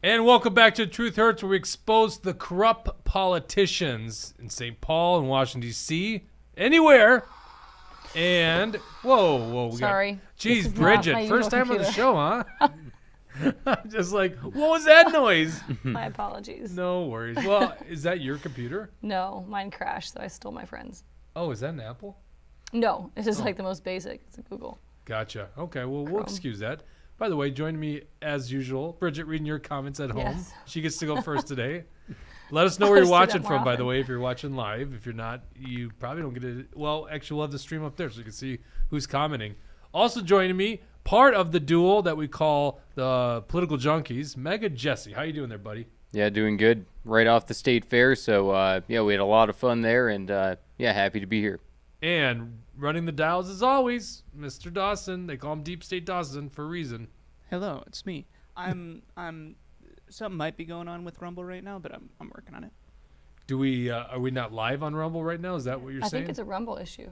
And welcome back to Truth Hurts, where we expose the corrupt politicians in St. Paul and Washington, D.C., anywhere. And, whoa. Sorry. Jeez, Bridget, first time on the show, huh? Just like, what was that noise? My apologies. No worries. Well, is that your computer? No, mine crashed, so I stole my friend's. Oh, is that an Apple? No, it's just like the most basic. It's a Google. Gotcha. Okay, well, Chrome. we'll excuse that. By the way, join me as usual. Bridget, reading your comments at home. Yes. She gets to go first today. Let us know where you're watching from, by the way, if you're watching live. If you're not, you probably don't get it. Well, actually, we'll have the stream up there so you can see who's commenting. Also joining me, part of the duel that we call the Political Junkies, Mega Jesse. How you doing there, buddy? Yeah, doing good. Right off the state fair, so yeah, we had a lot of fun there, and yeah, happy to be here. And running the dials as always, Mr. Dawson. They call him Deep State Dawson for a reason. Hello, it's me. I'm something might be going on with Rumble right now, but I'm working on it. Do we are we not live on Rumble right now? Is that what you're saying? I think it's a Rumble issue.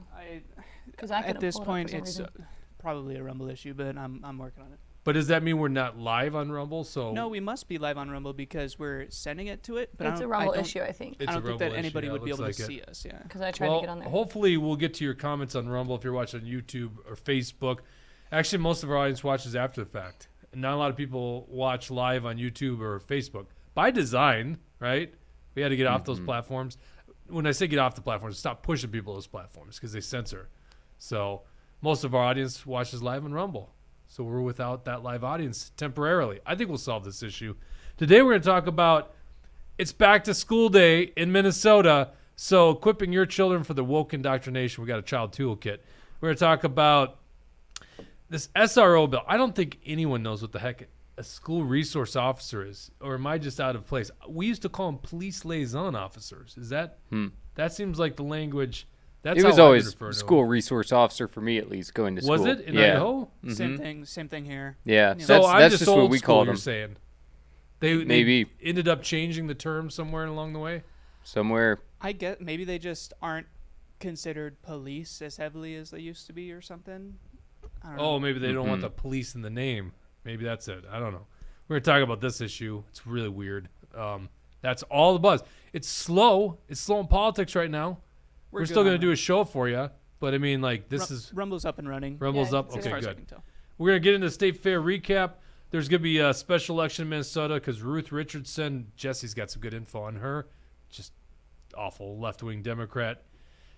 Because I At this point, it's it's probably a Rumble issue, but I'm working on it. But does that mean we're not live on Rumble? So No, we must be live on Rumble because we're sending it to it. But a Rumble issue, I think. It's I a don't think Rumble that anybody issue, would be able looks to like see us. Yeah. Because I tried to get on there. Hopefully we'll get to your comments on Rumble if you're watching on YouTube or Facebook. Actually, most of our audience watches after the fact. Not a lot of people watch live on YouTube or Facebook. By design, right? We had to get off those platforms. When I say get off the platforms, stop pushing people to those platforms because they censor. So most of our audience watches live on Rumble. So we're without that live audience temporarily. I think we'll solve this issue. Today we're going to talk about it's back to school day in Minnesota. So equipping your children for the woke indoctrination. We got a child toolkit. We're going to talk about this SRO bill. I don't think anyone knows what the heck a school resource officer is, or am I just out of place? We used to call them police liaison officers. Is that that seems like the language? That's It was how I would always refer to school them. resource officer for me, at least, going to school. Was it in yeah. Idaho? Same thing here. Yeah, Yeah. So that's, I'm that's just just old what we school, called you're them. saying. They Maybe. ended up changing the term somewhere along the way. Somewhere. I get maybe they just aren't considered police as heavily as they used to be or something. I don't know. Oh, maybe they don't want the police in the name. Maybe that's it. I don't know. We're going to talk about this issue. It's really weird. That's all the buzz. It's slow. It's slow in politics right now. We're good still going on to do that. a show for you. But, I mean, like, this is... Rumble's up and running. Rumble's Yeah, up? it's as Okay, far as I good. can tell. We're going to get into the state fair recap. There's going to be a special election in Minnesota because Ruth Richardson, Jesse's got some good info on her. Just awful left-wing Democrat.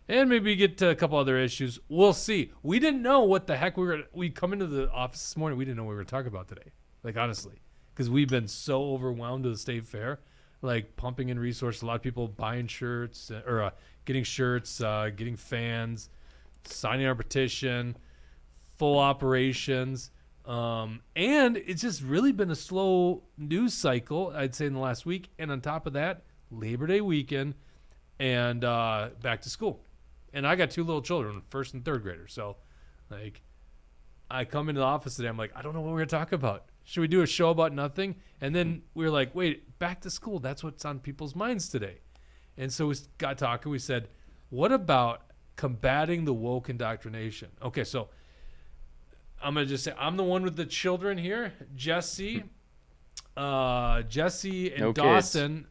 And maybe get to a couple other issues. We'll see. We didn't know what the heck we come into the office this morning. We didn't know what we were going to talk about today. Like, honestly. Because we've been so overwhelmed with the state fair. Like, pumping in resources. A lot of people buying shirts or getting shirts, getting fans, signing our petition, full operations. And it's just really been a slow news cycle, I'd say, in the last week. And on top of that, Labor Day weekend and back to school. And I got two little children, first and third graders. So, like, I come into the office today. I'm like, I don't know what we're going to talk about. Should we do a show about nothing? And then we were like, wait, back to school. That's what's on people's minds today. And so we got talking. We said, what about combating the woke indoctrination? Okay, so I'm going to just say I'm the one with the children here. Jesse and No Dawson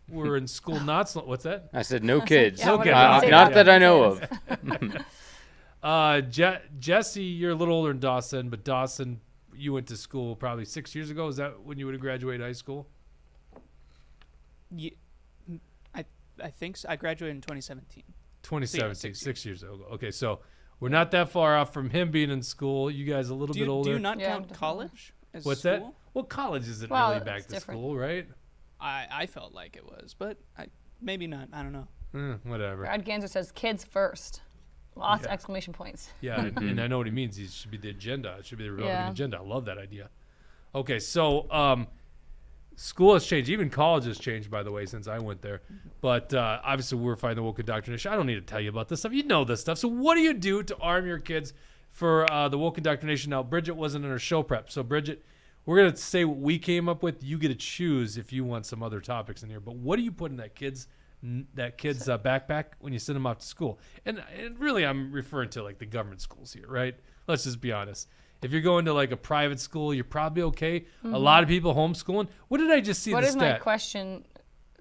were in school not so. What's that? I said no kids. Yeah, Okay. Not that I know of. Jesse, you're a little older than Dawson, but Dawson, you went to school probably 6 years ago. Is that when you would have graduated high school? Yeah, I think so. I graduated in 2017. 2017, So, yeah, 6 years ago. Okay, so we're not that far off from him being in school. You guys a little bit older. Do you not Yeah, count definitely. college as What's school? that? Well, college isn't Well, really back it's to different. school, right? I felt like it was, but maybe not. I don't know. Whatever. Brad Ganser says kids first. Lots of Yeah. exclamation points. Yeah, and I know what he means. It should be the agenda. It should be the Republican Yeah. agenda. I love that idea. Okay, so school has changed. Even college has changed, by the way, since I went there. But obviously, we're fighting the woke indoctrination. I don't need to tell you about this stuff. You know this stuff. So what do you do to arm your kids for the woke indoctrination? Now, Bridget wasn't in her show prep. So, Bridget, we're going to say what we came up with. You get to choose if you want some other topics in here. But what do you put in that kid's backpack when you send them off to school? And really, I'm referring to like the government schools here, right? Let's just be honest. If you're going to like a private school, you're probably okay. A lot of people homeschooling. What did I just see? What the is stat? my question?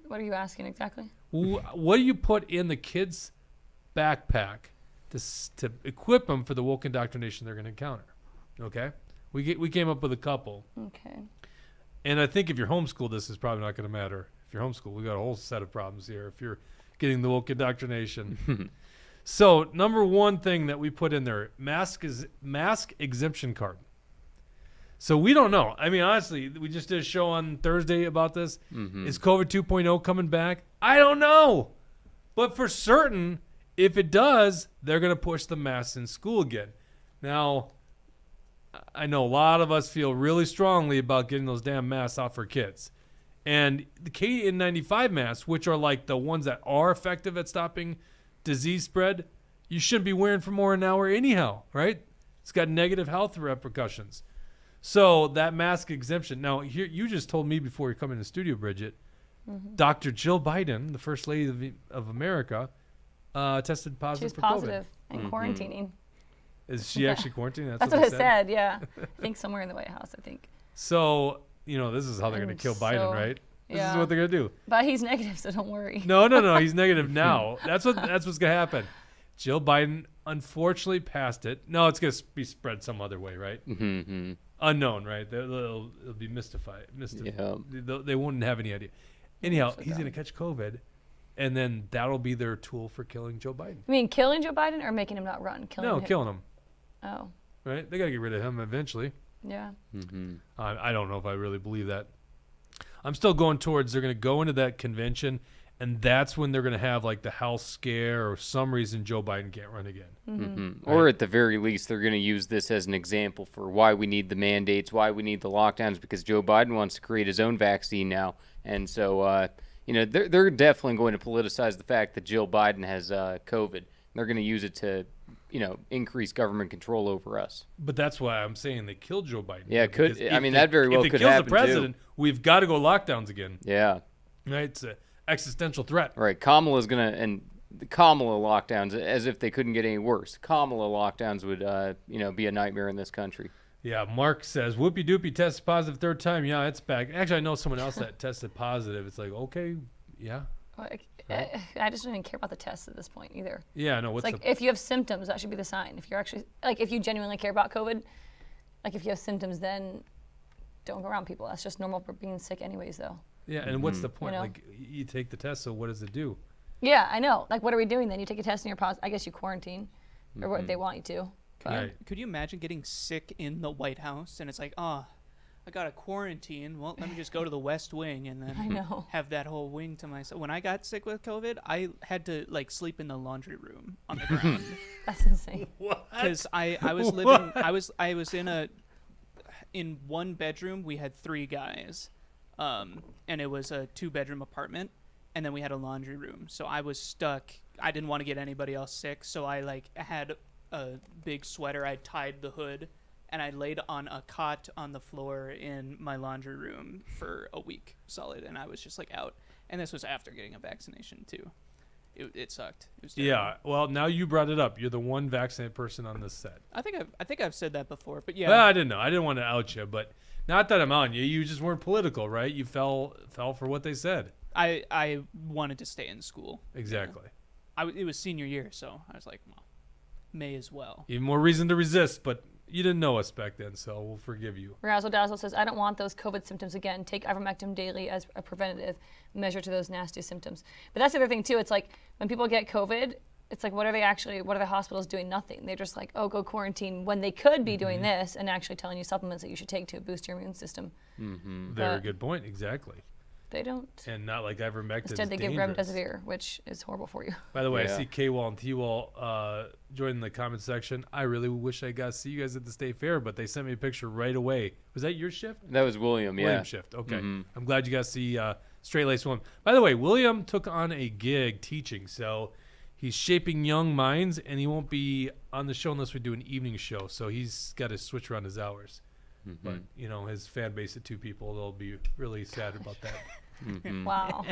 What are you asking exactly? What do you put in the kid's backpack to equip them for the woke indoctrination they're going to encounter? Okay, we came up with a couple, Okay. and I think if you're homeschooled, this is probably not going to matter. If you're homeschooled, we got a whole set of problems here. If you're getting the woke indoctrination, so number one thing that we put in there, mask exemption card. So we don't know. I mean, honestly, we just did a show on Thursday about this. Is COVID 2.0 coming back? I don't know. But for certain, if it does, they're going to push the masks in school again. Now, I know a lot of us feel really strongly about getting those damn masks out for kids. And the KN95 masks, which are like the ones that are effective at stopping disease spread, you shouldn't be wearing for more than an hour anyhow, right? It's got negative health repercussions. So that mask exemption. Now, here you just told me before you come in the studio, Bridget, Dr. Jill Biden, the First Lady of America, tested positive She's for positive COVID. and quarantining. Is she actually quarantining? That's what it said. Yeah, I think somewhere in the White House. I think. So this is how they're going to And kill Biden, so- right? This is yeah. what they're going to do. But he's negative, so don't worry. No. He's negative now. That's what's going to happen. Jill Biden unfortunately passed it. No, it's going to be spread some other way, right? Unknown, right? It'll be mystified. Yeah. They won't have any idea. Anyhow, he's going to catch COVID, and then that'll be their tool for killing Joe Biden. You mean killing Joe Biden or making him not run? Killing him. Killing him. Oh, Right? They got to get rid of him eventually. yeah. I don't know if I really believe that. I'm still going towards they're going to go into that convention, and that's when they're going to have like the health scare or some reason Joe Biden can't run again. Or at the very least, they're going to use this as an example for why we need the mandates, why we need the lockdowns, because Joe Biden wants to create his own vaccine now. And so, they're definitely going to politicize the fact that Jill Biden has COVID. They're going to use it to, increase government control over us. But that's why I'm saying they killed Joe Biden. Yeah, Because that very well if could they kills happen the president, we've got to go lockdowns again. Yeah. Right? It's an existential threat. Right. Kamala's going to, and the Kamala lockdowns, as if they couldn't get any worse. Kamala lockdowns would, be a nightmare in this country. Yeah, Mark says, whoopie doopie, tested positive third time. Yeah, it's back. Actually, I know someone else that tested positive. It's like, okay, yeah. I just don't even care about the tests at this point either. Yeah, no, what's It's like if you have symptoms, that should be the sign. If you're actually if you genuinely care about COVID, like if you have symptoms, then don't go around people. That's just normal for being sick, anyways, though. Yeah, and what's the point? You know? Like, you take the test, so what does it do? Yeah, I know. Like, what are we doing then? You take a test and you're positive. I guess you quarantine, or what they want you to. Right. Could you imagine getting sick in the White House and it's like, I got a quarantine. Well, let me just go to the West Wing and then I know. have that whole wing to myself. When I got sick with COVID, I had to sleep in the laundry room on the ground That's insane. because I was living. I was in one bedroom. We had 3 guys, and it was a 2-bedroom apartment, and then we had a laundry room. So I was stuck. I didn't want to get anybody else sick, so I had a big sweater. I tied the hood. And I laid on a cot on the floor in my laundry room for a week solid, and I was just out. And this was after getting a vaccination too. It sucked. It was terrible. Yeah, well, now you brought it up. You're the one vaccinated person on this set. I think I've said that before, but yeah. Well, I didn't know. I didn't want to out you, but not that I'm on you. You just weren't political, right? You fell for what they said. I wanted to stay in school. Exactly. It was senior year, so I was like, well, may as well. Even more reason to resist, but you didn't know us back then, so we'll forgive you. Razzle Dazzle says, I don't want those COVID symptoms again. Take ivermectin daily as a preventative measure to those nasty symptoms. But that's the other thing, too. It's like when people get COVID, it's like, what are the hospitals doing? Nothing. They're just like, oh, go quarantine, when they could be doing this and actually telling you supplements that you should take to boost your immune system. Very good point. Exactly. They don't. And not like ivermectin. Instead, they give remdesivir, which is horrible for you. By the way, Yeah. I see K-Wall and T-Wall joining the comment section. I really wish I got to see you guys at the State Fair, but they sent me a picture right away. Was that your shift? That was William, yeah. William shift. Okay. I'm glad you guys see Straight Lace One. By the way, William took on a gig teaching, so he's shaping young minds, and he won't be on the show unless we do an evening show. So he's got to switch around his hours. But his fan base of 2 people, they'll be really sad about that. Wow.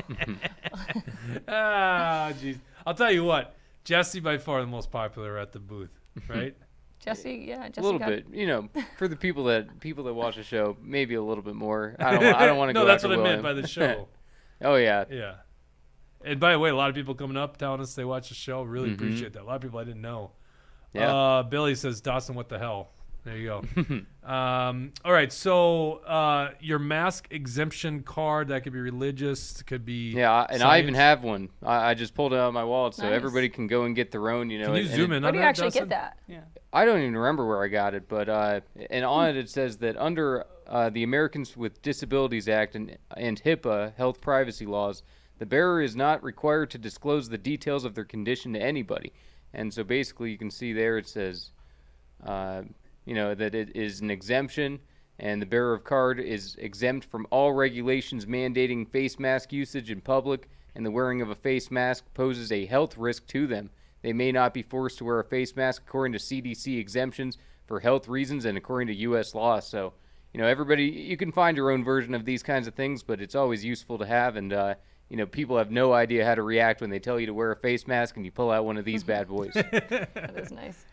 Ah, jeez. I'll tell you what. Jesse by far the most popular at the booth, right? Jesse A little got, bit, for the people that watch the show, maybe a little bit more. I don't want to go. No, that's after what I meant William. by the show. Oh yeah. Yeah. And by the way, a lot of people coming up telling us they watch the show. Really appreciate that. A lot of people I didn't know. Yeah. Billy says, Dawson, what the hell? There you go. All right. So your mask exemption card, that could be religious, could be Yeah, and I even have one. I just pulled it out of my wallet so Nice. everybody can go and get their own. Can you and zoom in where on do you that, actually Dustin? get that? Yeah. I don't even remember where I got it, but and on it says that under the Americans with Disabilities Act and HIPAA health privacy laws, the bearer is not required to disclose the details of their condition to anybody. And so basically, you can see there it says, that it is an exemption, and the bearer of card is exempt from all regulations mandating face mask usage in public, and the wearing of a face mask poses a health risk to them. They may not be forced to wear a face mask according to CDC exemptions for health reasons and according to U.S. law. So, everybody, you can find your own version of these kinds of things, but it's always useful to have. And, people have no idea how to react when they tell you to wear a face mask and you pull out one of these bad boys. That is nice.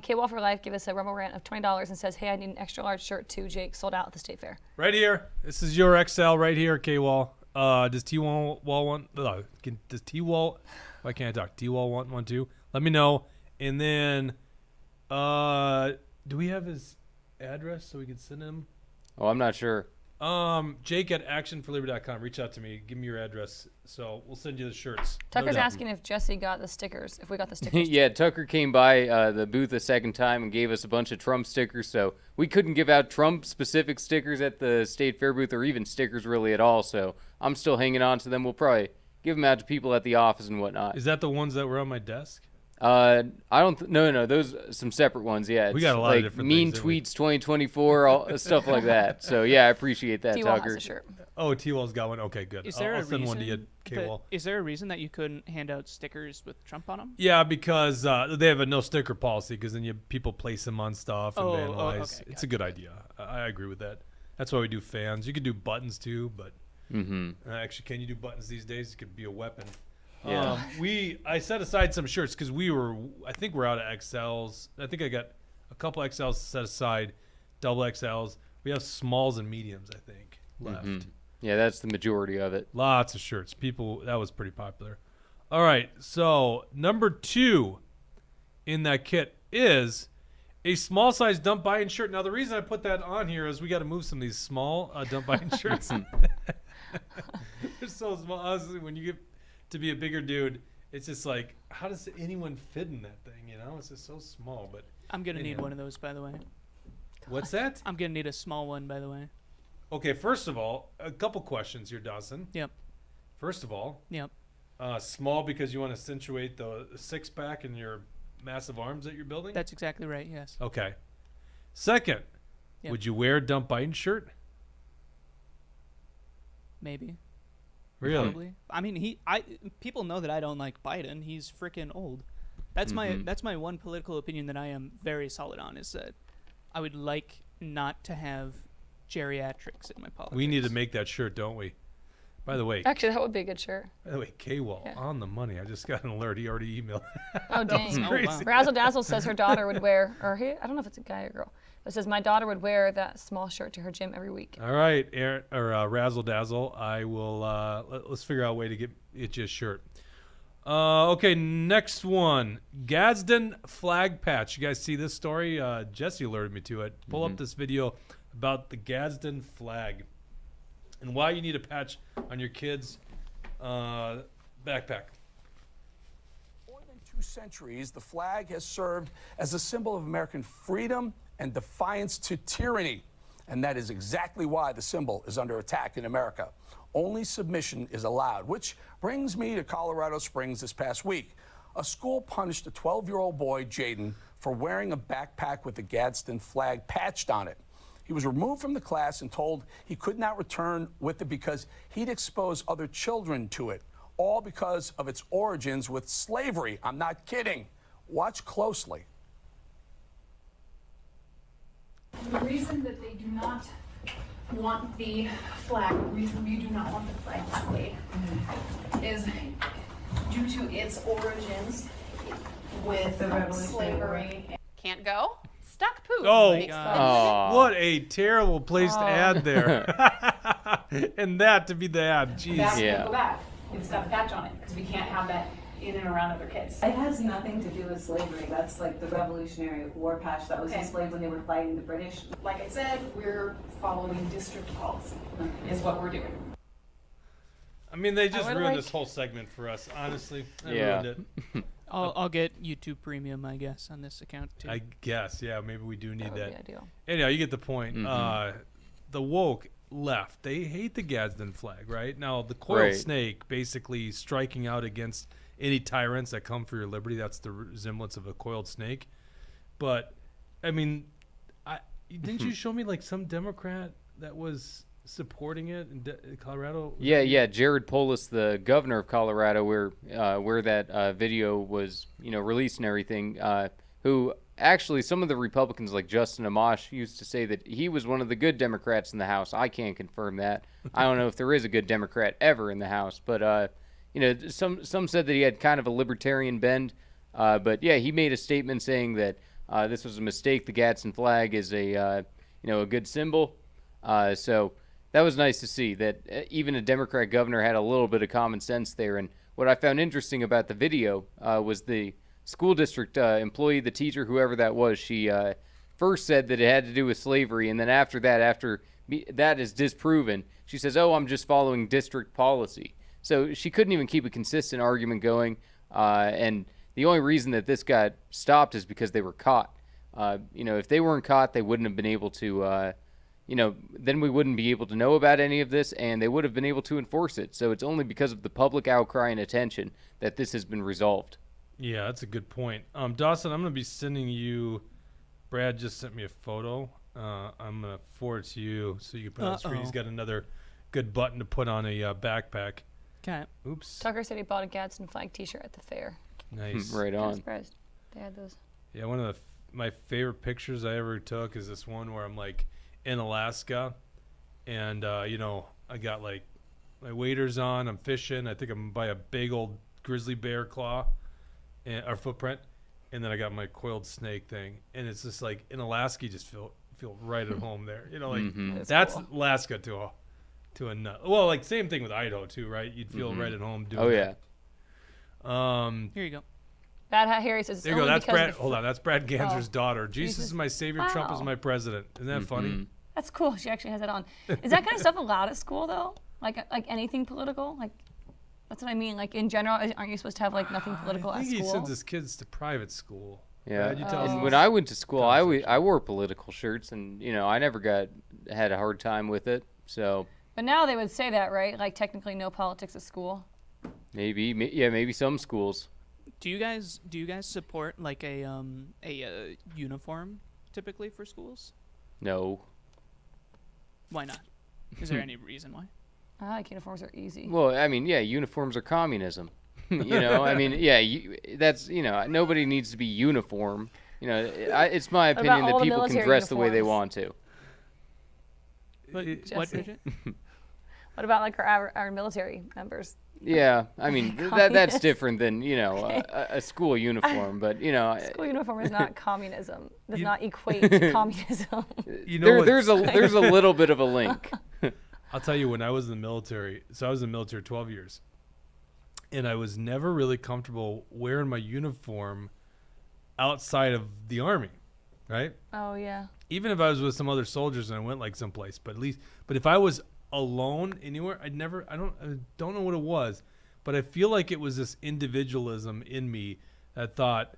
K-Wall for Life gave us a Rumble rant of $20 and says, hey, I need an extra large shirt too, Jake. Sold out at the State Fair. Right here. This is your XL right here, K-Wall. Does T-Wall want... does T-Wall... Why can't I talk? T-Wall want one too? Let me know. And then, do we have his address so we can send him? Oh, I'm not sure. Jake at actionforliberty.com. Reach out to me. Give me your address. So we'll send you the shirts. Tucker's No doubt. asking if Jesse got the stickers, if we got the stickers. Yeah, Tucker came by the booth a second time and gave us a bunch of Trump stickers, so we couldn't give out Trump-specific stickers at the State Fair booth or even stickers really at all, so I'm still hanging on to them. We'll probably give them out to people at the office and whatnot. Is that the ones that were on my desk? I don't. No. Those some separate ones. Yeah, We it's got a lot of like different mean things, didn't we? tweets 2024, all stuff like that. So yeah, I appreciate that, T-Wall Tucker. has a shirt. Oh, T-Wall's got one. Okay, good. Is there I'll a send reason? one to you, K-Wall. Is there a reason that you couldn't hand out stickers with Trump on them? Yeah, because they have a no sticker policy. Because then people place them on stuff and Oh, vandalize. okay, It's a good idea. I agree with that. That's why we do fans. You could do buttons too, but actually, can you do buttons these days? It could be a weapon. Yeah. I set aside some shirts because I think we're out of XLs. I think I got a couple XLs set aside, double XLs. We have smalls and mediums, I think, left. Yeah, that's the majority of it. Lots of shirts. That was pretty popular. All right, so number 2 in that kit is a small size dump buy-in shirt. Now, the reason I put that on here is we got to move some of these small dump buy-in shirts. They're so small. Honestly, when you get to be a bigger dude, it's just like, how does anyone fit in that thing? It's just so small. But I'm going to need anyhow. one of those, by the way. What's that? I'm going to need a small one, by the way. Okay, first of all, a couple questions here, Dawson. Yep. First of all, Yep. small because you want to accentuate the six-pack and your massive arms that you're building? That's exactly right, yes. Okay. Second, Yep. would you wear a dump Biden shirt? Maybe. Really? Probably. I mean, people know that I don't like Biden. He's freaking old. That's my one political opinion that I am very solid on, is that I would like not to have geriatrics in my politics. We need to make that shirt, don't we? By the way, Actually, that would be a good shirt. K-Wall, Yeah. on the money. I just got an alert. He already emailed. Oh, dang. crazy. wow. Razzle Dazzle says her daughter would wear, I don't know if it's a guy or girl, but it says my daughter would wear that small shirt to her gym every week. All right, Aaron, or Razzle Dazzle. I will. Let's figure out a way to get you a shirt. Okay, next one. Gadsden flag patch. You guys see this story? Jesse alerted me to it. Pull up this video about the Gadsden flag and why you need a patch on your kid's backpack. More than 2 centuries, the flag has served as a symbol of American freedom and defiance to tyranny. And that is exactly why the symbol is under attack in America. Only submission is allowed, which brings me to Colorado Springs this past week. A school punished a 12-year-old boy, Jaden, for wearing a backpack with the Gadsden flag patched on it. He was removed from the class and told he could not return with it because he'd expose other children to it, all because of its origins with slavery. I'm not kidding. Watch closely. The reason that they do not want the flag, the reason we do not want the flag displayed is due to its origins with slavery. Can't minute ago. Stuck poop. Oh, Like, Aw. what a terrible place to add there. And that to be the ad. Jeez. Back, Yeah. go back. It's got a patch on it because we can't have that in and around other kids. It has nothing to do with slavery. That's like the Revolutionary War patch that was Okay. displayed when they were fighting the British. Like I said, we're following district policy is what we're doing. I mean, they just would ruined like- this whole segment for us. Honestly, they Yeah. ruined it. I'll get YouTube Premium, I guess, on this account too. I guess, yeah, maybe we do need That would be that. ideal. Anyhow, you get the point. Mhm. The woke left. They hate the Gadsden flag, right? Now, the coiled Right. snake basically striking out against any tyrants that come for your liberty. That's the resemblance of a coiled snake. But, I mean, didn't you show me like some Democrat that was supporting it in Colorado? Yeah. Jared Polis, the governor of Colorado, where that video was, released and everything. Who actually, some of the Republicans like Justin Amash used to say that he was one of the good Democrats in the House. I can't confirm that. I don't know if there is a good Democrat ever in the House, but some said that he had kind of a libertarian bend. But yeah, he made a statement saying that this was a mistake. The Gadsden flag is a good symbol. So that was nice to see that even a Democrat governor had a little bit of common sense there. And what I found interesting about the video was the school district employee, the teacher, whoever that was. She first said that it had to do with slavery, and then after that is disproven, she says, "Oh, I'm just following district policy." So she couldn't even keep a consistent argument going. And the only reason that this got stopped is because they were caught. If they weren't caught, they wouldn't have been able to. Then we wouldn't be able to know about any of this, and they would have been able to enforce it. So it's only because of the public outcry and attention that this has been resolved. Yeah, that's a good point. Dawson, I'm going to be sending you. Brad just sent me a photo. I'm going to forward it to you so you can put it on the screen. He's got another good button to put on a backpack. Okay. Oops. Tucker said he bought a Gadsden flag T-shirt at the fair. Nice. Right I'm on. surprised they had those. Yeah, one of my favorite pictures I ever took is this one where I'm like in Alaska, and I got like my waders on. I'm fishing. I think I'm by a big old grizzly bear claw, or footprint, and then I got my coiled snake thing, and it's just like in Alaska, you just feel right at home there. That's cool. Alaska to a nut. Well, like same thing with Idaho too, right? You'd feel right at home doing. Oh yeah. that. Here you go. Bad Hat Harry says it's There you go. only That's because Brad. of the Hold on. That's Brad Ganser's Oh. daughter. Jesus Jesus. is my savior. Trump is Wow. my president. Isn't that funny? That's cool. She actually has it on. Is that kind of stuff allowed at school though? Like anything political? Like that's what I mean. Like in general, aren't you supposed to have like nothing political I at think he school? sends his kids to private school. Yeah. Brad, you tell us And this. when I went to school, I wore political shirts, and I never had a hard time with it. So But now they would say that, right? Like technically no politics at school. maybe some schools. Do you guys support like a uniform typically for schools? No. Why not? Is there any reason why? I like uniforms are easy. Well, I mean, yeah, uniforms are communism. I mean, yeah, that's nobody needs to be uniform. It's my about opinion that all the people can military dress the way they uniforms? want to. What, what Jesse. Bridget? What about like our military members? Yeah, I mean that's different than a school uniform, but School uniform is not communism. Does not equate to communism. there's a little bit of a link. I'll tell you, when I was in the military, so I was in the military 12 years, and I was never really comfortable wearing my uniform outside of the Army, right? Oh yeah. Even if I was with some other soldiers and I went like someplace, but if I was alone anywhere, I don't know what it was, but I feel like it was this individualism in me that thought,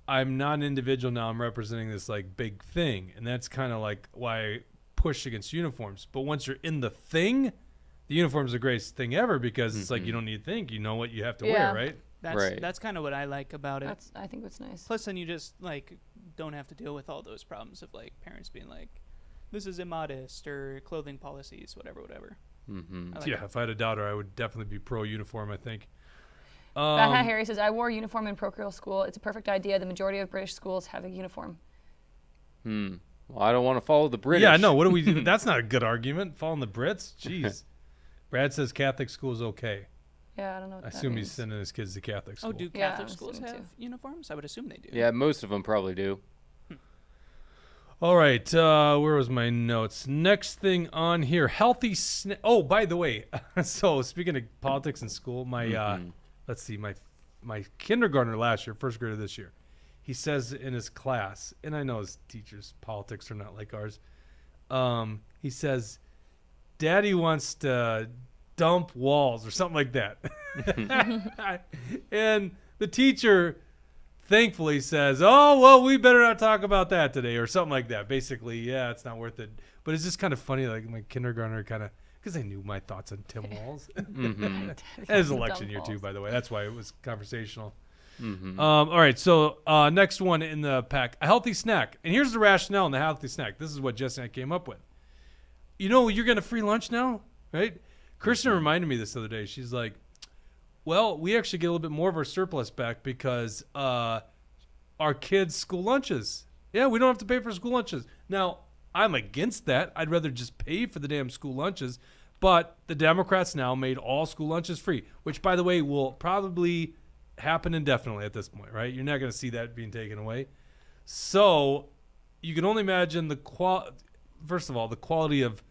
I'm not an individual now, I'm representing this like big thing. And that's kind of like why I push against uniforms. But once you're in the thing, the uniform's the greatest thing ever, because it's like you don't need to think, you know what you have to Yeah. wear, right? That's kind of what I like about it. I think that's nice. Plus, then you just like don't have to deal with all those problems of like parents being like, "This is immodest" or clothing policies, whatever. Mm-hmm. I like Yeah, it. if I had a daughter, I would definitely be pro uniform, I think. Bad Hat Harry says, I wore a uniform in parochial school. It's a perfect idea. The majority of British schools have a uniform. Well, I don't want to follow the British. Yeah, no, what do we do? That's not a good argument. Following the Brits? Jeez. Brad says Catholic school is okay. Yeah, I don't know what I that assume means. he's sending his kids to Catholic school. Oh, do Yeah, Catholic I'm schools assuming have too. uniforms? I would assume they do. Yeah, most of them probably do. All right, where was my notes? Next thing on here, healthy snack. Oh, by the way, so speaking of politics in school, my let's see, my kindergartner last year, first grader this year, he says in his class, and I know his teachers' politics are not like ours. He says, "Daddy wants to dump walls" or something like that, and the teacher thankfully says, "Oh, well, we better not talk about that today," or something like that. Basically, yeah, it's not worth it. But it's just kind of funny, like my kindergartner kind of, because they knew my thoughts on Tim Walz. It was election year too, by the way. That's why it was conversational. All right, so next one in the pack, a healthy snack. And here's the rationale in the healthy snack. This is what Jesse and I came up with. You know, you're getting a free lunch now, right? Kristen reminded me this the other day. She's like, well, we actually get a little bit more of our surplus back because our kids' school lunches. Yeah, we don't have to pay for school lunches. Now, I'm against that. I'd rather just pay for the damn school lunches. But the Democrats now made all school lunches free, which, by the way, will probably happen indefinitely at this point, right? You're not going to see that being taken away. So you can only imagine first of all, the quality of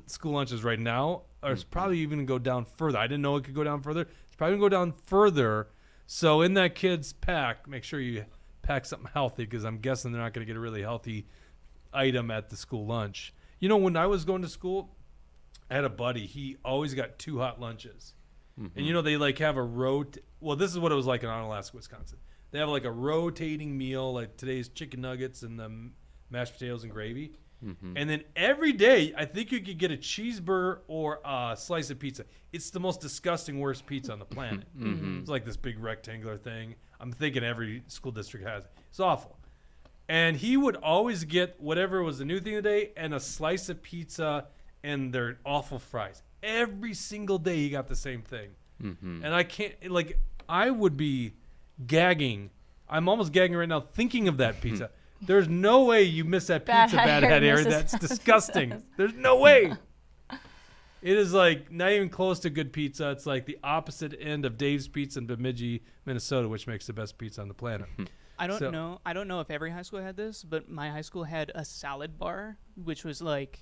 school lunches right now is probably even going to go down further. I didn't know it could go down further. It's probably going to go down further. So in that kid's pack, make sure you pack something healthy, because I'm guessing they're not going to get a really healthy item at the school lunch. You know, when I was going to school, I had a buddy. He always got 2 hot lunches. And, you know, they like have well, this is what it was like in Onalaska, Wisconsin. They have like a rotating meal, like today's chicken nuggets and the mashed potatoes and gravy. And then every day, I think you could get a cheeseburger or a slice of pizza. It's the most disgusting, worst pizza on the planet. It's like this big rectangular thing. I'm thinking every school district has it. It's awful. And he would always get whatever was the new thing today and a slice of pizza and their awful fries. Every single day he got the same thing. And I can't, like, I would be gagging. I'm almost gagging right now thinking of that pizza. There's no way you miss that pizza, Bad Hat Aaron. That's disgusting. There's no way. It is like not even close to good pizza. It's like the opposite end of Dave's Pizza in Bemidji, Minnesota, which makes the best pizza on the planet. I don't know if every high school had this, but my high school had a salad bar, which was like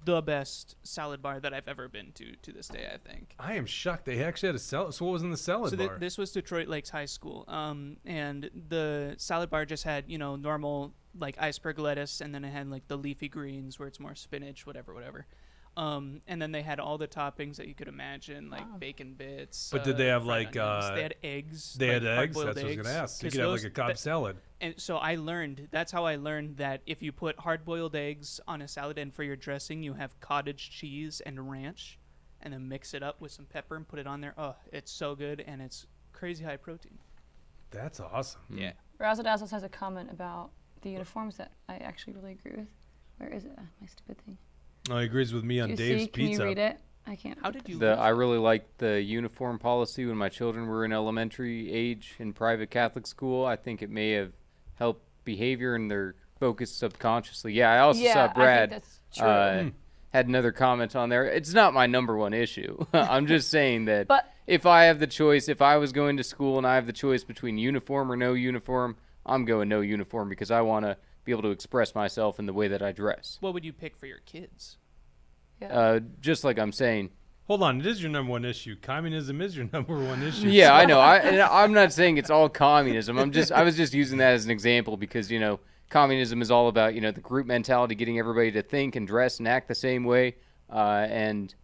the best salad bar that I've ever been to this day, I think. I am shocked. They actually had a salad. So what was in the salad bar? This was Detroit Lakes High School. And the salad bar just had, you know, normal like iceberg lettuce, and then it had like the leafy greens where it's more spinach, whatever. And then they had all the toppings that you could imagine, like bacon bits. But did they have like they had eggs. They had eggs. hard-boiled That's what I was eggs. going to ask. So you 'Cause could have like a Cobb salad. And so that's how I learned that if you put hard-boiled eggs on a salad and for your dressing you have cottage cheese and ranch, and then mix it up with some pepper and put it on there. Oh, it's so good, and it's crazy high protein. That's awesome. Yeah. Razzle Dazzle has a comment about the uniforms that I actually really agree with. Where is it? My stupid thing. Oh, he agrees with me on Do you Dave's see? Can Pizza. you read it? I can't. How did you? I really liked the uniform policy when my children were in elementary age in private Catholic school. I think it may have helped behavior and their focus subconsciously. Yeah, I also saw Brad I think that's true. had another comment on there. It's not my number one issue. I'm just saying that But- if I have the choice, if I was going to school and I have the choice between uniform or no uniform, I'm going no uniform because I want to be able to express myself in the way that I dress. What would you pick for your kids? Just like I'm saying. Hold on, it is your number one issue. Communism is your number one issue. Yeah, I know. I'm not saying it's all communism. I was just using that as an example because, you know, communism is all about, you know, the group mentality, getting everybody to think and dress and act the same way, and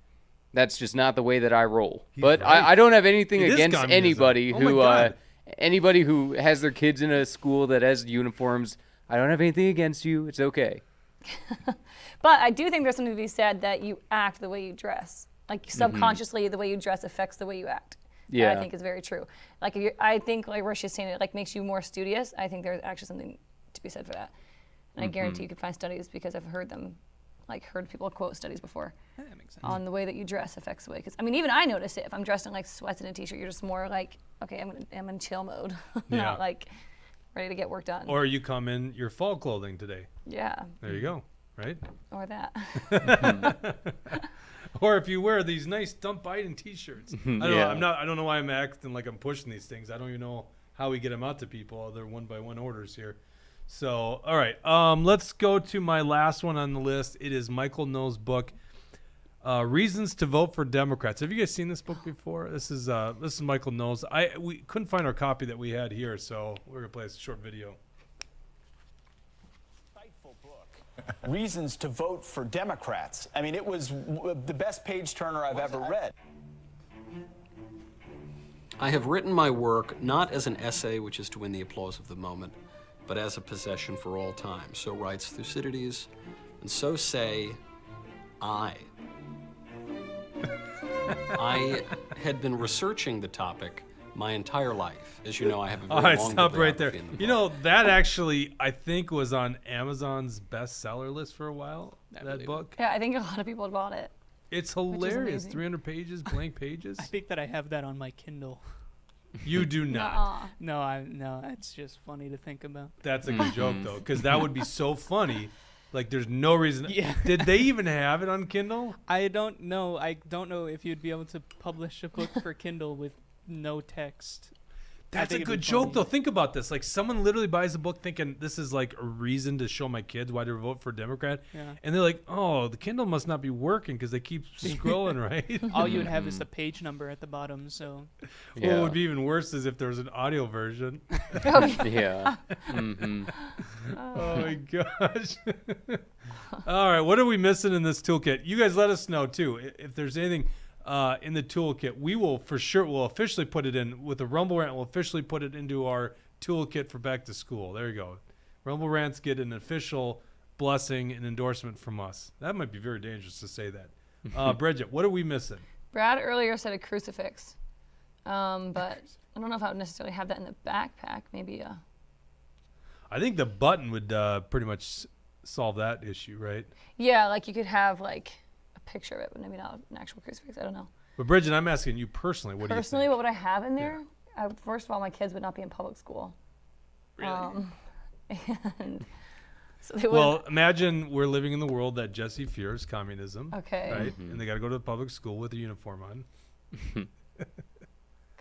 that's just not the way that I roll. But right. I don't have anything It is against communism. anybody Oh my who God. anybody who has their kids in a school that has uniforms. I don't have anything against you. It's okay. But I do think there's something to be said that you act the way you dress. Like subconsciously, the way you dress affects the way you act. Yeah. That I think is very true. Like I think like Risha's saying, it like makes you more studious. I think there's actually something to be said for that. And I guarantee you could find studies because I've heard them, like heard people quote studies before Yeah, that makes sense. on the way that you dress affects the way. Because I mean, even I notice it. If I'm dressed in like sweats and a t-shirt, you're just more like, okay, I'm in chill mode, Yeah. not like ready to get work done. Or you come in your fall clothing today. Yeah, There you go. Right? or that. Or if you wear these nice dump Biden T-shirts. I don't know. Yeah. I don't know why I'm acting like I'm pushing these things. I don't even know how we get them out to people. They're one by one orders here. So, all right. Let's go to my last one on the list. It is Michael Noll's book, Reasons to Vote for Democrats. Have you guys seen this book before? This is Michael Noll's. We couldn't find our copy that we had here, so we're gonna play a short video. Reasons to vote for Democrats. I mean, it was the best page turner I've ever read. I have written my work not as an essay which is to win the applause of the moment, but as a possession for all time. So writes Thucydides, and so say I. I had been researching the topic my entire life. As you know, I have a very All right, long stop right there. bibliography in the You know, that actually, I think, was on Amazon's bestseller list for a while, that book. Yeah, I think a lot of people had bought it. It's hilarious. amazing. 300 pages, blank pages. I think that I have that on my Kindle. You do not. Nuh-uh. No, it's just funny to think about. That's a good joke, though, because that would be so funny. Like, there's no reason. Yeah. Did they even have it on Kindle? I don't know. I don't know if you'd be able to publish a book for Kindle with no text. That's a think it'd good be joke, funny. though. Think about this. Like, someone literally buys a book thinking this is like a reason to show my kids why to vote for Democrat. Yeah. And they're like, oh, the Kindle must not be working because they keep scrolling, right? All you would have is the page number at the bottom. So What would be even worse is if there was an audio version. Yeah. Mm-hmm. Oh my gosh. All right, what are we missing in this toolkit? You guys let us know too. If there's anything in the toolkit, we will for sure will officially put it in with the Rumble Rant. We'll officially put it into our toolkit for back to school. There you go. Rumble Rants get an official blessing and endorsement from us. That might be very dangerous to say that. Bridget, what are we missing? Brad earlier said a crucifix, but I don't know if I would necessarily have that in the backpack. Maybe I think the button would pretty much solve that issue, right? yeah, like you could have like a picture of it, but maybe not an actual crucifix. I don't know. But Bridget, I'm asking you personally. What Personally, do you what would I have in there? First of all, my kids would not be in public school. really, And so they would. Well, imagine we're living in the world that Jesse fears, communism. Okay. Right? And they got to go to the public school with a uniform on.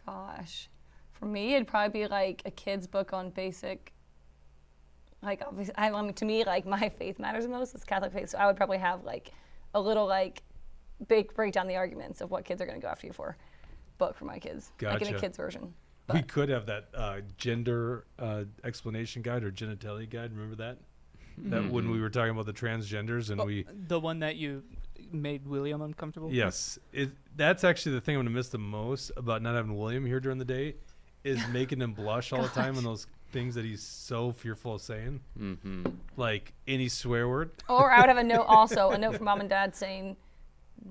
Gosh, for me, it'd probably be like a kid's book on basic. Like obviously, I mean, to me, like my faith matters the most. It's Catholic faith, so I would probably have like a little like break down the arguments of what kids are going to go after you for book for my kids, like in a Gotcha. kid's version. We could have that gender explanation guide or genitalia guide. Remember that? That when we were talking about the transgenders and we. the one that you made William uncomfortable. Yes, that's actually the thing I'm gonna miss the most about not having William here during the day, is making him blush all the time on those things that he's so fearful of saying, like any swear word. Or I would have a note from mom and dad saying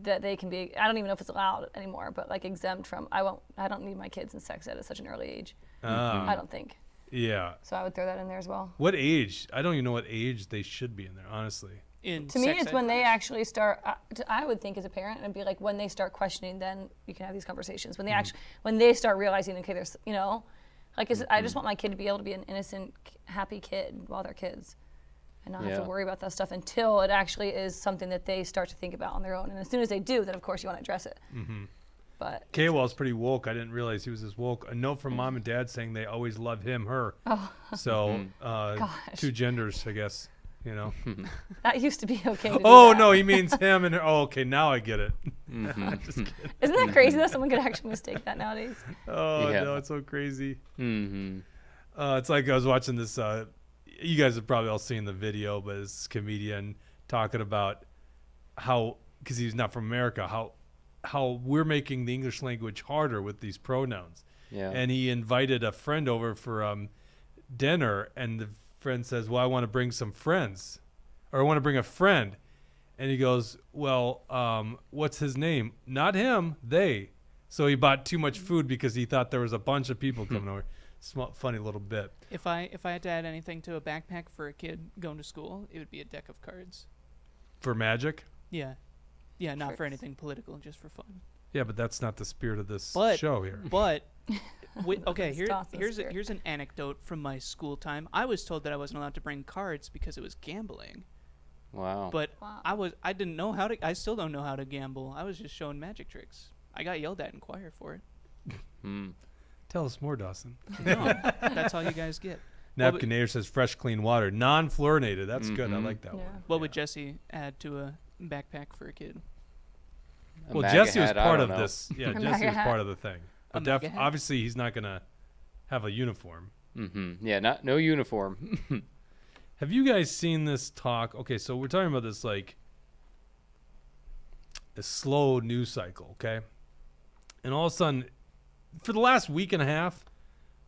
that they can be. I don't even know if it's allowed anymore, but like exempt from. I don't need my kids in sex ed at such an early age. I don't think. Yeah. So I would throw that in there as well. What age? I don't even know what age they should be in there, honestly. To me, it's when they actually start. I would think as a parent, it'd be like when they start questioning, then you can have these conversations. When they when they start realizing, okay, there's, like I just want my kid to be able to be an innocent, happy kid while they're kids, and not have to worry about that stuff until it actually is something that they start to think about on their own. And as soon as they do, then of course you want to address it. But K-Well's pretty woke. I didn't realize he was this woke. A note from mom and dad saying they always love him, her. So two genders, I guess. that used to be okay. To do Oh that. no, he means him and her. Oh, okay, now I get it. Just kidding. Isn't that crazy that someone could actually mistake that nowadays? Oh Yeah. no, it's so crazy. Mm-hmm. It's like I was watching this. You guys have probably all seen the video, but this comedian talking about how, because he's not from America, how we're making the English language harder with these pronouns. Yeah. And he invited a friend over for dinner, and the friend says, well, I want to bring some friends, or I want to bring a friend. And he goes, well, what's his name? Not him, they. So he bought too much food because he thought there was a bunch of people coming over. Funny little bit. If I had to add anything to a backpack for a kid going to school, it would be a deck of cards. For magic? Yeah, not for anything political, just for fun. Yeah, but that's not the spirit of this But show here. But okay, Dawson's spirit. here's an anecdote from my school time. I was told that I wasn't allowed to bring cards because it was gambling. Wow. But Wow. I didn't know how to. I still don't know how to gamble. I was just showing magic tricks. I got yelled at in choir for it. Tell us more, Dawson. No, that's all you guys get. Napkinator says fresh, clean water, non-fluorinated. That's good. I like that Yeah. one. What would Jesse add to a backpack for a kid? A Well, MAGA Jesse was hat, I part don't of know. this. Yeah, A Jesse MAGA was hat. part of the thing. A But MAGA hat. obviously, he's not gonna have a uniform. Yeah, no uniform. Have you guys seen this talk? Okay, so we're talking about this like a slow news cycle, okay? And all of a sudden, for the last week and a half,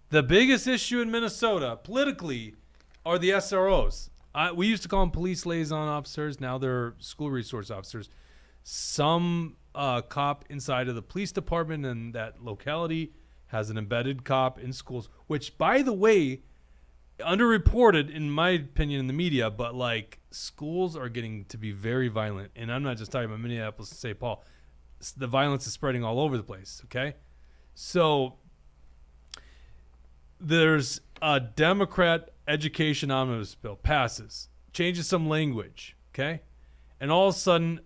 the biggest issue in Minnesota politically are the SROs. We used to call them police liaison officers. Now they're school resource officers. Some cop inside of the police department in that locality has an embedded cop in schools, which, by the way, underreported in my opinion in the media, but like schools are getting to be very violent, and I'm not just talking about Minneapolis and St. Paul. The violence is spreading all over the place. Okay, so there's a Democrat education omnibus bill passes, changes some language. Okay, and all of a sudden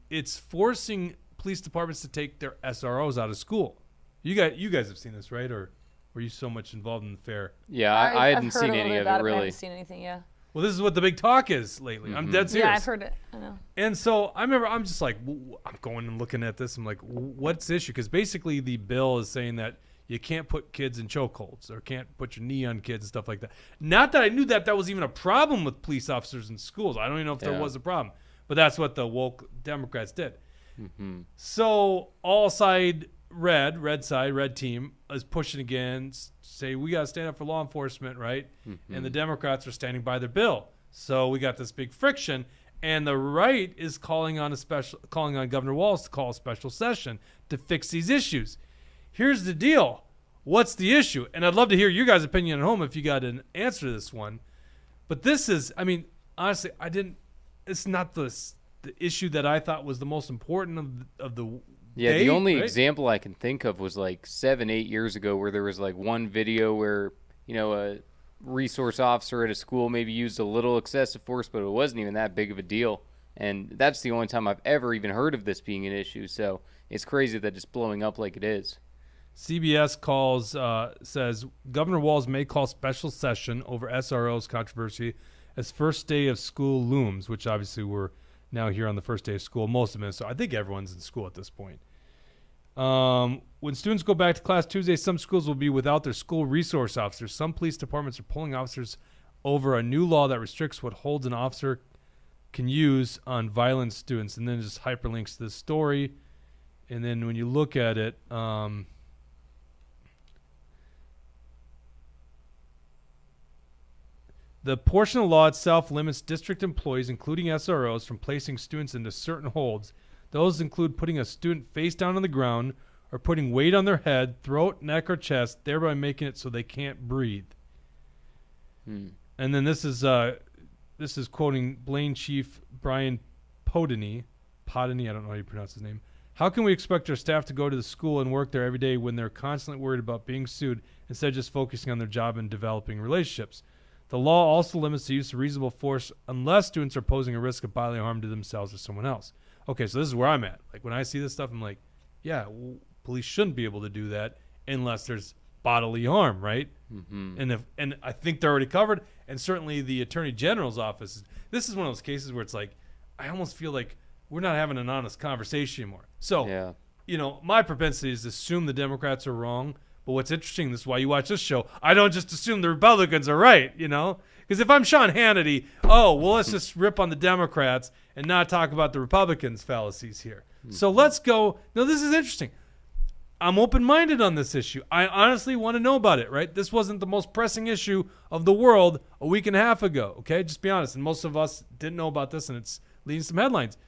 it's forcing police departments to take their SROs out of school. You guys have seen this, right? Or were you so much involved in the fair? Yeah, I I've hadn't heard seen a little any bit of about it but I really. haven't seen anything. Yeah. Well, this is what the big talk is lately. I'm dead serious. Yeah, I've heard it. I know. And so I remember I'm just like, I'm going and looking at this. I'm like, what's the issue? Because basically the bill is saying that you can't put kids in chokeholds or can't put your knee on kids and stuff like that. Not that I knew that was even a problem with police officers in schools. I don't even know if there was a problem. But that's what the woke Democrats did. So all side red team is pushing against, say we got to stand up for law enforcement, right? And the Democrats are standing by their bill. So we got this big friction, and the right is calling on Governor Walz to call a special session to fix these issues. Here's the deal. What's the issue? And I'd love to hear your guys' opinion at home if you got an answer to this one. But this is, I mean, honestly, it's not the issue that I thought was the most important of the Yeah, day, the only right? example I can think of was like 7-8 years ago where there was like one video where, a resource officer at a school maybe used a little excessive force, but it wasn't even that big of a deal. And that's the only time I've ever even heard of this being an issue. So it's crazy that it's blowing up like it is. CBS says Governor Walz may call special session over SRO's controversy as first day of school looms, which obviously we're now here on the first day of school. Most of Minnesota, I think everyone's in school at this point. When students go back to class Tuesday, some schools will be without their school resource officers. Some police departments are pulling officers over a new law that restricts what holds an officer can use on violent students. And then just hyperlinks to the story. And then when you look at it, the portion of law itself limits district employees, including SROs, from placing students into certain holds. Those include putting a student face down on the ground or putting weight on their head, throat, neck, or chest, thereby making it so they can't breathe. And then this is quoting Blaine Chief Brian Podany, I don't know how you pronounce his name. How can we expect our staff to go to the school and work there every day when they're constantly worried about being sued instead of just focusing on their job and developing relationships? The law also limits the use of reasonable force unless students are posing a risk of bodily harm to themselves or someone else. Okay, so this is where I'm at. Like when I see this stuff, I'm like, yeah, police shouldn't be able to do that unless there's bodily harm, right? And I think they're already covered. And certainly the Attorney General's office. This is one of those cases where it's like, I almost feel like we're not having an honest conversation anymore. So, my propensity is to assume the Democrats are wrong. But what's interesting, this is why you watch this show, I don't just assume the Republicans are right, Because if I'm Sean Hannity, let's just rip on the Democrats and not talk about the Republicans' fallacies here. So let's go. No, this is interesting. I'm open-minded on this issue. I honestly want to know about it, right? This wasn't the most pressing issue of the world a week and a half ago, okay? Just be honest. And most of us didn't know about this, and it's leading some headlines.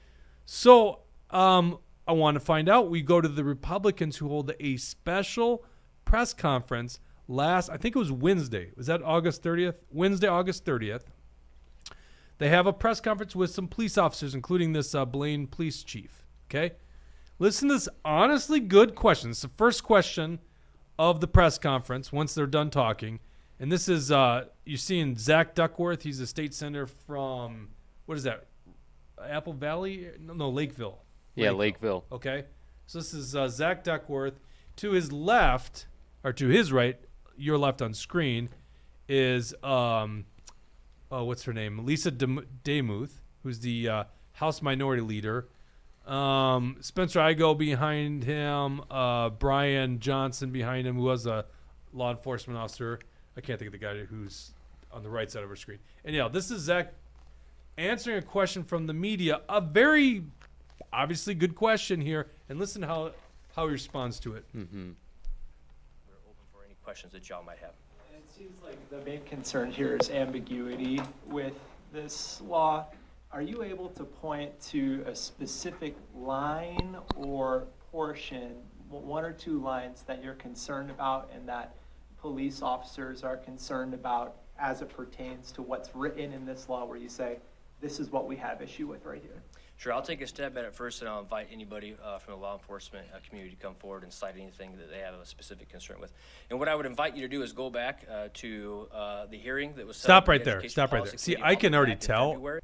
So I want to find out. We go to the Republicans who hold a special press conference I think it was Wednesday. Was that August 30th? Wednesday, August 30th. They have a press conference with some police officers, including this Blaine police chief, okay? Listen to this honestly good question. It's the first question of the press conference once they're done talking. And this is, you're seeing Zach Duckworth. He's a state senator from, what is that, Apple Valley? No, Lakeville. Yeah, Lakeville. Okay. So this is Zach Duckworth. To his left, or to his right, your left on screen, is what's her name? Lisa Demuth, who's the House Minority Leader. Spencer Igo behind him. Brian Johnson behind him, who was a law enforcement officer. I can't think of the guy who's on the right side of our screen. Anyhow, this is Zach answering a question from the media. A very obviously good question here. And listen how he responds to it. Mm-hmm. We're open for any questions that y'all might have. It seems like the main concern here is ambiguity with this law. Are you able to point to a specific line or portion, one or two lines that you're concerned about and that police officers are concerned about as it pertains to what's written in this law, where you say, this is what we have issue with right here? Sure, I'll take a step at it first, and I'll invite anybody from the law enforcement community to come forward and cite anything that they have a specific concern with. And what I would invite you to do is go back to the hearing that was set up Stop in right the there. Education Stop right Policy there. See, Committee I can already back in tell. February.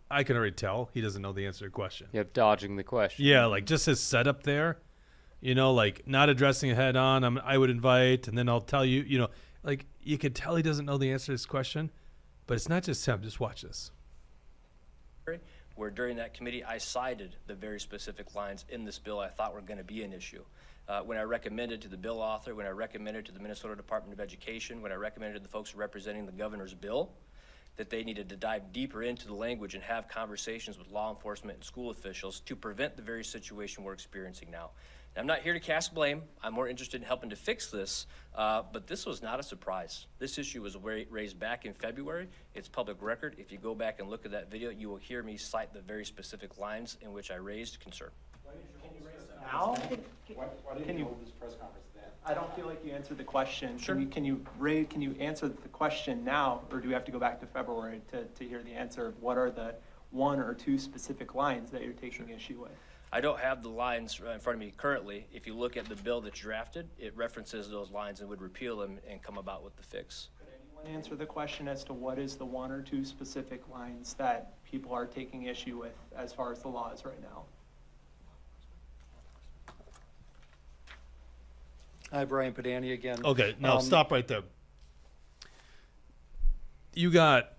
I can already tell he doesn't know the answer to the question. Yep, dodging the question. Yeah, like just his setup there, like not addressing it head on. I would invite, and then I'll tell you, like you could tell he doesn't know the answer to this question, but it's not just him. Just watch this. Where during that committee, I cited the very specific lines in this bill I thought were going to be an issue. When I recommended to the bill author, when I recommended to the Minnesota Department of Education, when I recommended to the folks representing the governor's bill, that they needed to dive deeper into the language and have conversations with law enforcement and school officials to prevent the very situation we're experiencing now. Now, I'm not here to cast blame. I'm more interested in helping to fix this, but this was not a surprise. This issue was raised back in February. It's public record. If you go back and look at that video, you will hear me cite the very specific lines in which I raised concern. Now? Why didn't you hold this press conference then? I don't feel like you answered the question. Sure. Can you answer the question now, or do we have to go back to February to hear the answer of what are the one or two specific lines that you're taking issue with? I don't have the lines in front of me currently. If you look at the bill that's drafted, it references those lines and would repeal them and come about with the fix. Could anyone answer the question as to what is the one or two specific lines that people are taking issue with as far as the law is right now? Hi, Brian Padani again. Okay, now stop right there. You got,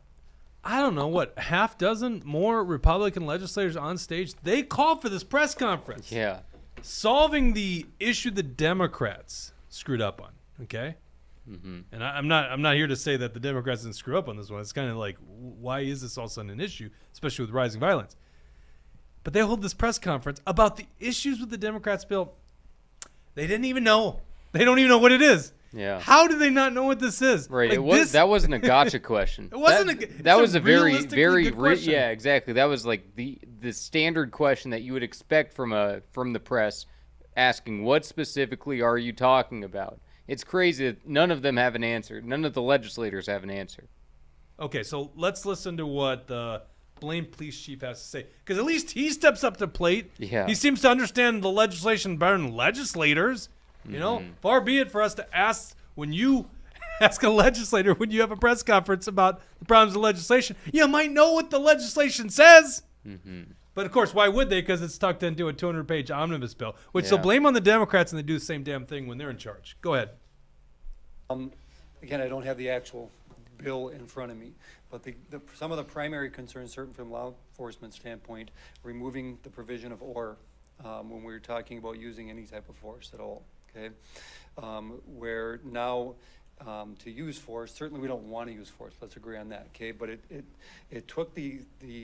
I don't know, what, half dozen more Republican legislators on stage? They called for this press conference. Yeah. Solving the issue the Democrats screwed up on, okay? Mm-hmm. And I'm not here to say that the Democrats didn't screw up on this one. It's kind of like, why is this all of a sudden an issue, especially with rising violence? But they hold this press conference about the issues with the Democrats' bill. They didn't even know. They don't even know what it is. Yeah. How do they not know what this is? Right. Like That wasn't a gotcha question. It wasn't that was a very realistically good question. yeah, exactly. That was like the standard question that you would expect from the press, asking what specifically are you talking about? It's crazy that none of them have an answer. None of the legislators have an answer. Okay, so let's listen to what the Blaine police chief has to say, because at least he steps up to the plate. Yeah. He seems to understand the legislation better than legislators. You know, far be it for us to ask when you ask a legislator when you have a press conference about the problems of legislation. You might know what the legislation says. Mm-hmm. But of course, why would they? Because it's tucked into a 200-page omnibus bill, which they'll Yeah. blame on the Democrats, and they do the same damn thing when they're in charge. Go ahead. Again, I don't have the actual bill in front of me, but some of the primary concerns, certainly from law enforcement standpoint, removing the provision of or when we're talking about using any type of force at all. Okay, where now to use force, certainly we don't want to use force. Let's agree on that. Okay, but it took the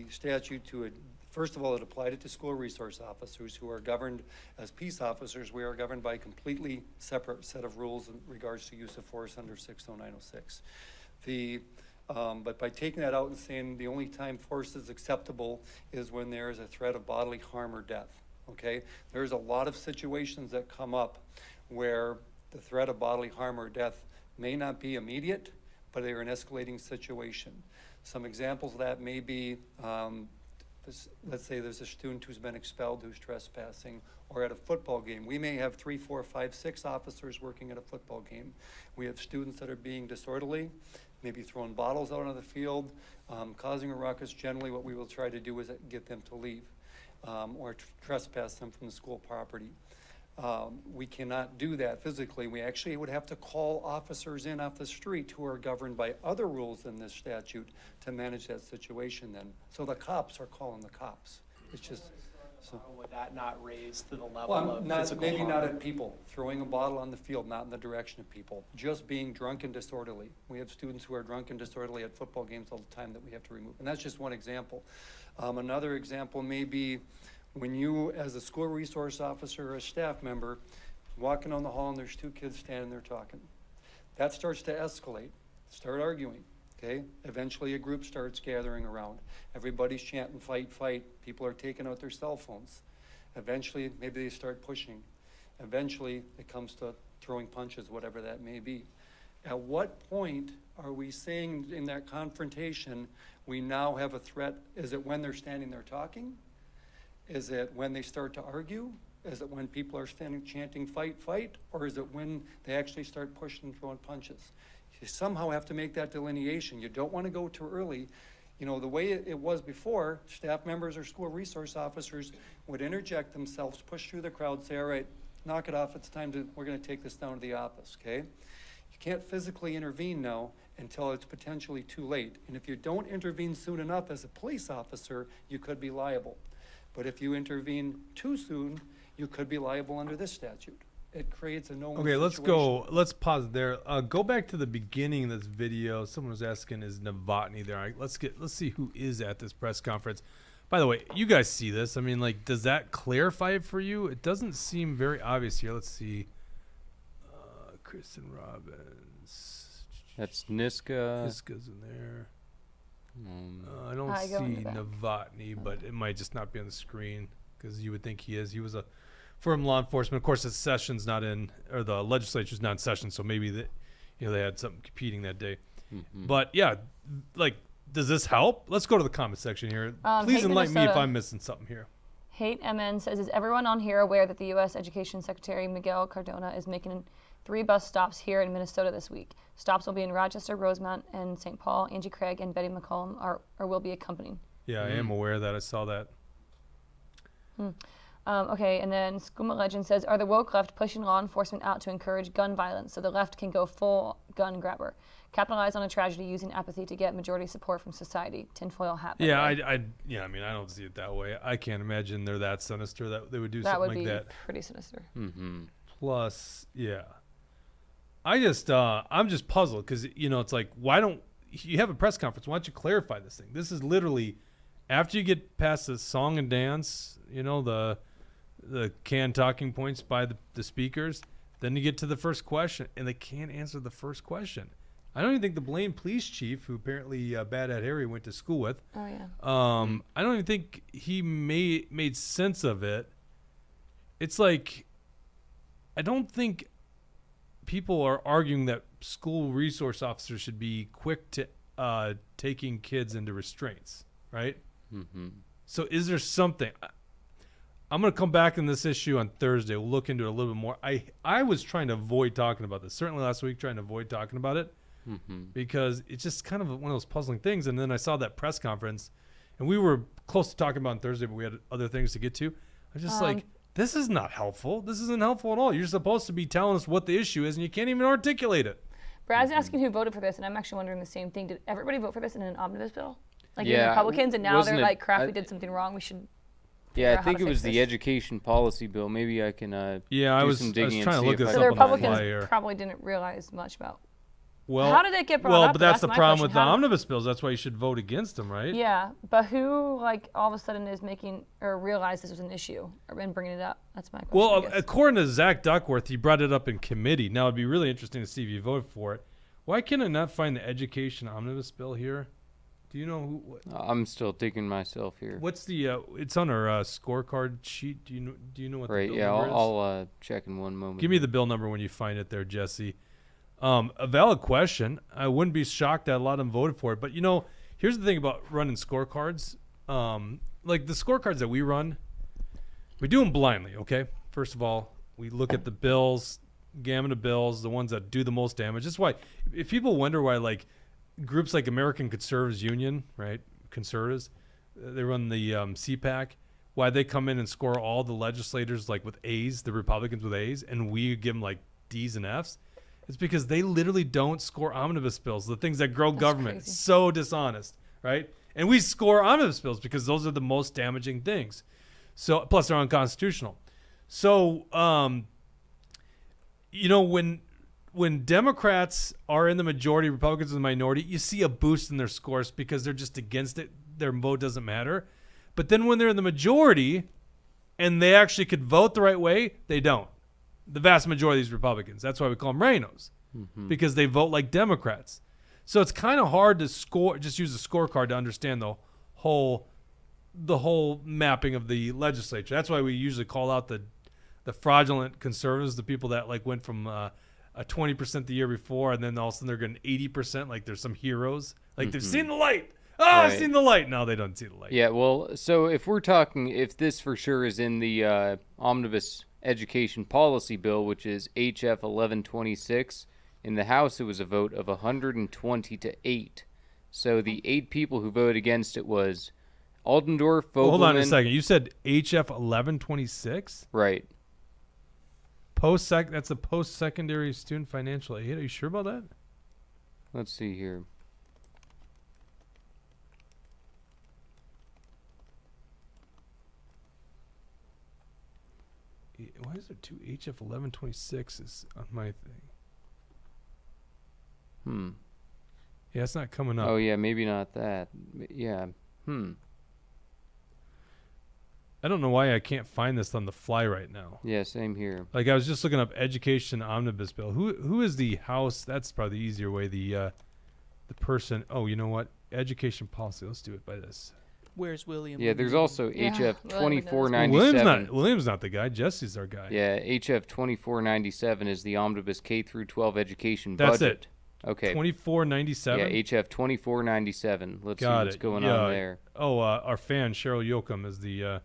statute to first of all, it applied it to school resource officers who are governed as peace officers. We are governed by a completely separate set of rules in regards to use of force under 60906. But by taking that out and saying the only time force is acceptable is when there is a threat of bodily harm or death. Okay, there's a lot of situations that come up where the threat of bodily harm or death may not be immediate, but they are an escalating situation. Some examples of that may be, let's say there's a student who's been expelled who's trespassing, or at a football game. We may have 3, 4, 5, 6 officers working at a football game. We have students that are being disorderly, maybe throwing bottles out on the field, causing a ruckus. Generally, what we will try to do is get them to leave or trespass them from the school property. We cannot do that physically. We actually would have to call officers in off the street who are governed by other rules than this statute to manage that situation then. So the cops are calling the cops. It's just, so. Would that not raise to the level Well, of not, physical maybe harm? not at people, throwing a bottle on the field, not in the direction of people, just being drunk and disorderly. We have students who are drunk and disorderly at football games all the time that we have to remove, and that's just one example. Another example may be when you, as a school resource officer or a staff member, walking down the hall and there's two kids standing there talking. That starts to escalate, start arguing, okay? Eventually a group starts gathering around. Everybody's chanting, fight, fight. People are taking out their cell phones. Eventually, maybe they start pushing. Eventually, it comes to throwing punches, whatever that may be. At what point are we saying in that confrontation, we now have a threat? Is it when they're standing there talking? Is it when they start to argue? Is it when people are standing chanting fight, fight? Or is it when they actually start pushing and throwing punches? You somehow have to make that delineation. You don't want to go too early. You know, the way it was before, staff members or school resource officers would interject themselves, push through the crowd, say, all right, knock it off, it's time to, we're gonna take this down to the office, okay? You can't physically intervene now until it's potentially too late. And if you don't intervene soon enough as a police officer, you could be liable. But if you intervene too soon, you could be liable under this statute. It creates a no-win Okay, let's situation. go. Let's pause it there. Go back to the beginning of this video. Someone was asking, "Is Novotny there?" Let's see who is at this press conference. By the way, you guys see this? I mean, like, does that clarify it for you? It doesn't seem very obvious here. Let's see. Kristen Robbins. That's Niska. Niska's in there. I don't see Novotny, but it might just not be on the screen because you would think he is. He was a from law enforcement. Of course, the session's not in, or the legislature's not in session, so maybe they had something competing that day. Mm-hmm. But yeah, like, does this help? Let's go to the comment section here. Please enlighten me if I'm missing something here. Hate MN says, is everyone on here aware that the U.S. Education Secretary Miguel Cardona is making 3 bus stops here in Minnesota this week? Stops will be in Rochester, Rosemont, and St. Paul. Angie Craig and Betty McCollum will be accompanying. Yeah, I am aware of that. I saw that. Okay, and then Skooma Legend says, are the woke left pushing law enforcement out to encourage gun violence so the left can go full gun grabber? Capitalize on a tragedy using apathy to get majority support from society. Tinfoil hat. Yeah, I mean, I don't see it that way. I can't imagine they're that sinister that they would do something like that. That would be pretty sinister. Mm-hmm. Plus, yeah. I'm just puzzled because, you know, it's like, why don't you have a press conference? Why don't you clarify this thing? This is literally after you get past the song and dance, you know, the canned talking points by the speakers, then you get to the first question, and they can't answer the first question. I don't even think the Blaine police chief, who apparently Bad Hat Harry went to school with, I don't even think he made sense of it. It's like, I don't think people are arguing that school resource officers should be quick to taking kids into restraints, right? Mm-hmm. So is there something? I'm going to come back in this issue on Thursday. We'll look into it a little bit more. I was trying to avoid talking about this. Certainly last week, trying to avoid talking about it because it's just kind of one of those puzzling things. And then I saw that press conference, and we were close to talking about it on Thursday, but we had other things to get to. I was just like, this is not helpful. This isn't helpful at all. You're supposed to be telling us what the issue is, and you can't even articulate it. Brad's asking who voted for this, and I'm actually wondering the same thing. Did everybody vote for this in an omnibus bill? Like even Republicans, and now they're like, crap, we did something wrong. We should. Yeah, I think it was the education policy bill. Maybe I can I was trying to look this so up. the Republicans probably didn't realize much about. Well, how did it get brought up? But that's the problem with the omnibus bills. That's why you should vote against them, right? Yeah, but who all of a sudden is making or realized this was an issue and bringing it up? That's my question. Well, according to Zach Duckworth, he brought it up in committee. Now it'd be really interesting to see if you voted for it. Why can I not find the education omnibus bill here? Do you know who? I'm still digging myself here. What's the? It's on our scorecard sheet. Do you know what? Right. The bill number is? I'll check in one moment. Give me the bill number when you find it there, Jesse. A valid question. I wouldn't be shocked that a lot of them voted for it. But, you know, here's the thing about running scorecards. Like the scorecards that we run, we do them blindly, okay? First of all, we look at the bills, gamut of bills, the ones that do the most damage. That's why, if people wonder why, like, groups like American Conservatives Union, right, conservatives, they run the CPAC. why they come in and score all the legislators like with A's, the Republicans with A's, and we give them like D's and F's. It's because they literally don't score omnibus bills, the things that grow government. crazy. So dishonest, right? And we score omnibus bills because those are the most damaging things. So plus they're unconstitutional. So when Democrats are in the majority, Republicans in the minority, you see a boost in their scores because they're just against it. Their vote doesn't matter. But then when they're in the majority and they actually could vote the right way, they don't. The vast majority of these Republicans. That's why we call them Rhinos, because they vote like Democrats. So it's kind of hard to just use a scorecard to understand the whole mapping of the legislature. That's why we usually call out the fraudulent conservatives, the people that like went from a 20% the year before, and then all of a sudden they're getting 80%. Like there's some heroes, like they've seen the light. I've seen the light. No, they don't see the light. Yeah, well, so if this for sure is in the omnibus education policy bill, which is HF 1126, in the House it was a vote of 120 to 8. So the 8 people who voted against it was Aldendorf, Fogelman. Hold on a second. You said HF 1126? Right. That's a post-secondary student financial aid. Are you sure about that? Let's see here. Why is there two HF 1126s on my thing? Yeah, it's not coming up. Oh, yeah, maybe not that. Yeah. I don't know why I can't find this on the fly right now. Yeah, same here. Like I was just looking up education omnibus bill. Who is the House? That's probably the easier way. The person. Oh, you know what? Education policy. Let's do it by this. Where's William? Yeah, there's also HF William 2497. William's not the guy. Jesse's our guy. Yeah, HF 2497 is the omnibus K through 12 education That's budget. it. Okay. 2497. Yeah, HF 2497. Let's see what's going on there. Oh, our fan Cheryl Yoakum is the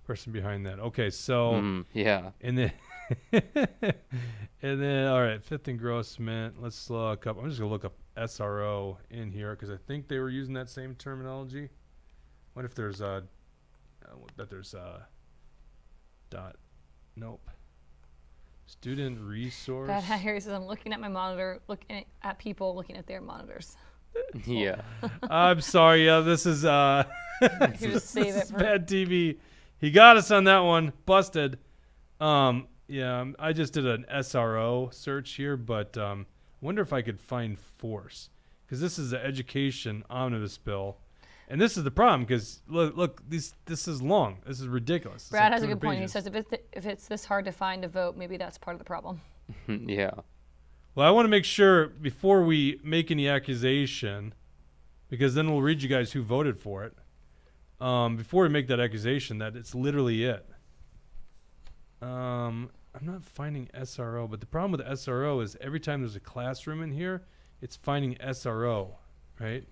person behind that. Okay, so yeah, and then all right, fifth engrossment. Let's look up. I'm just gonna look up SRO in here because I think they were using that same terminology. What if there's dot? Nope. Student resource. Bad Harry says I'm looking at my monitor, looking at people looking at their monitors. Yeah. I'm sorry. Yeah, this is You just save it for bad TV. He got us on that one. Busted. Yeah, I just did an SRO search here, but wonder if I could find force because this is the education omnibus bill. And this is the problem because look, this is long. This is ridiculous. It's Brad like has a 200 good point. pages. He says if it's this hard to find a vote, maybe that's part of the problem. Yeah. Well, I want to make sure before we make any accusation, because then we'll read you guys who voted for it. Before we make that accusation, that it's literally it. I'm not finding SRO, but the problem with the SRO is every time there's a classroom in here, it's finding SRO, right?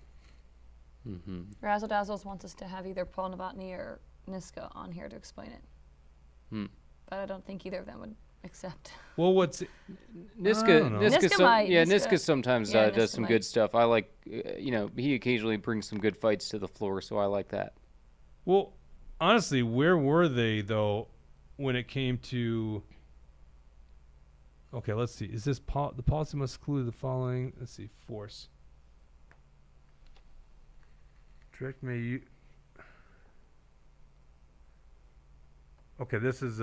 Razzle Dazzles wants us to have either Paul Novotny or Niska on here to explain it. But I don't think either of them would accept. Well, what's Niska might. Niska sometimes Yeah, does Niska some might. good stuff. I like, he occasionally brings some good fights to the floor, so I like that. Well, honestly, where were they though when it came to? Okay, let's see. Is this the policy must include the following? Let's see. Force. Direct may. Okay, this is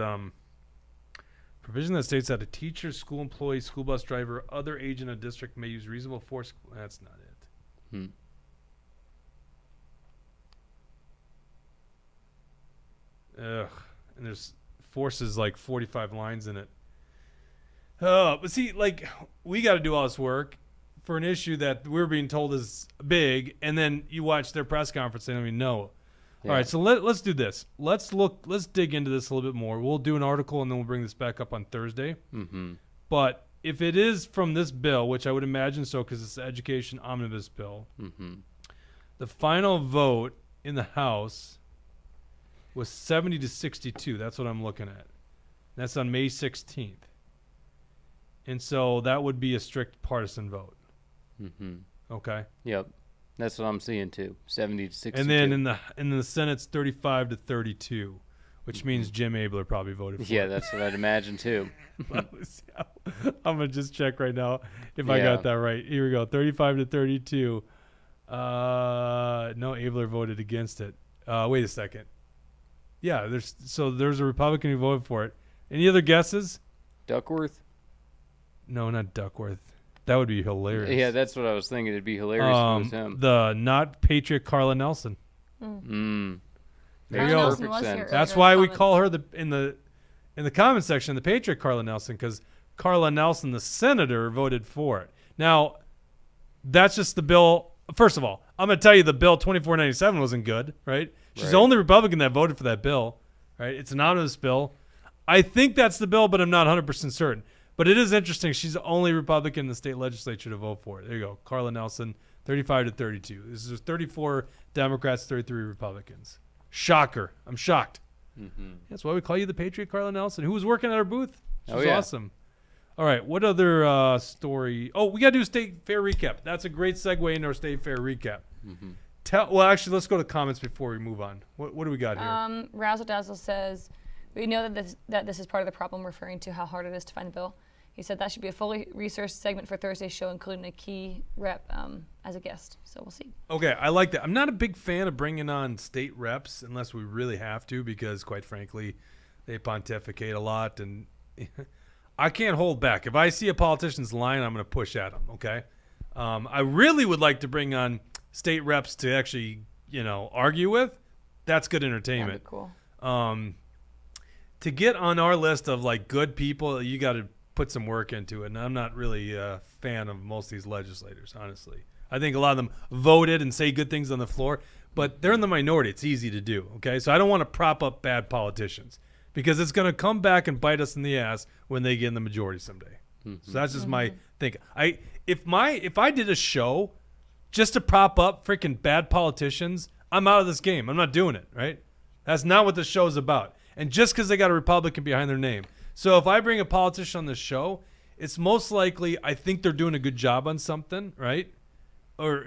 provision that states that a teacher, school employee, school bus driver, other agent of district may use reasonable force. That's not it. Ugh, and there's forces like 45 lines in it. But see, like we got to do all this work for an issue that we're being told is big, and then you watch their press conference and I mean, no. Yeah. All right, so let's do this. Let's dig into this a little bit more. We'll do an article and then we'll bring this back up on Thursday. But if it is from this bill, which I would imagine so because it's the education omnibus bill, the final vote in the House was 70 to 62. That's what I'm looking at. That's on May 16th. And so that would be a strict partisan vote. Okay. Yep. That's what I'm seeing too. 70 to 62. And then in the Senate's 35 to 32. which means Jim Abler probably voted for Yeah, it. that's what I'd imagine too. I'm going to just check right now if I got that right. Here we go. 35 to 32. No, Abler voted against it. Wait a second. Yeah, there's a Republican who voted for it. Any other guesses? Duckworth? No, not Duckworth. That would be hilarious. Yeah, that's what I was thinking. It'd be hilarious if it was him. The not patriot Carla Nelson. There you go. That's why we call her in the comment section the patriot Carla Nelson, because Carla Nelson, the senator, voted for it. Now, that's just the bill. First of all, I'm going to tell you the bill 2497 wasn't good, right? She's the only Republican that voted for that bill, right? It's an omnibus bill. I think that's the bill, but I'm not 100% certain. But it is interesting. She's the only Republican in the state legislature to vote for it. There you go. Carla Nelson, 35 to 32. This is 34 Democrats, 33 Republicans. Shocker. I'm shocked. That's why we call you the Patriot, Carla Nelson, who was working at our booth. She's awesome. All right. What other story? Oh, we got to do state fair recap. That's a great segue into our state fair recap. Well, actually, let's go to comments before we move on. What do we got here? Razzle Dazzle says, we know that this is part of the problem, referring to how hard it is to find the bill. He said that should be a fully researched segment for Thursday's show, including a key rep as a guest. So we'll see. Okay, I like that. I'm not a big fan of bringing on state reps unless we really have to, because quite frankly, they pontificate a lot, and I can't hold back. If I see a politician's line, I'm going to push at them. Okay, I really would like to bring on state reps to actually, argue with. That's good entertainment. That'd be cool. To get on our list of like good people, you got to put some work into it, and I'm not really a fan of most of these legislators, honestly. I think a lot of them voted and say good things on the floor, but they're in the minority. It's easy to do, okay? So I don't want to prop up bad politicians, because it's going to come back and bite us in the ass when they get in the majority someday. So that's just my thing. If I did a show just to prop up freaking bad politicians, I'm out of this game. I'm not doing it, right? That's not what the show's about. And just because they got a Republican behind their name. So if I bring a politician on the show, it's most likely I think they're doing a good job on something, right? Or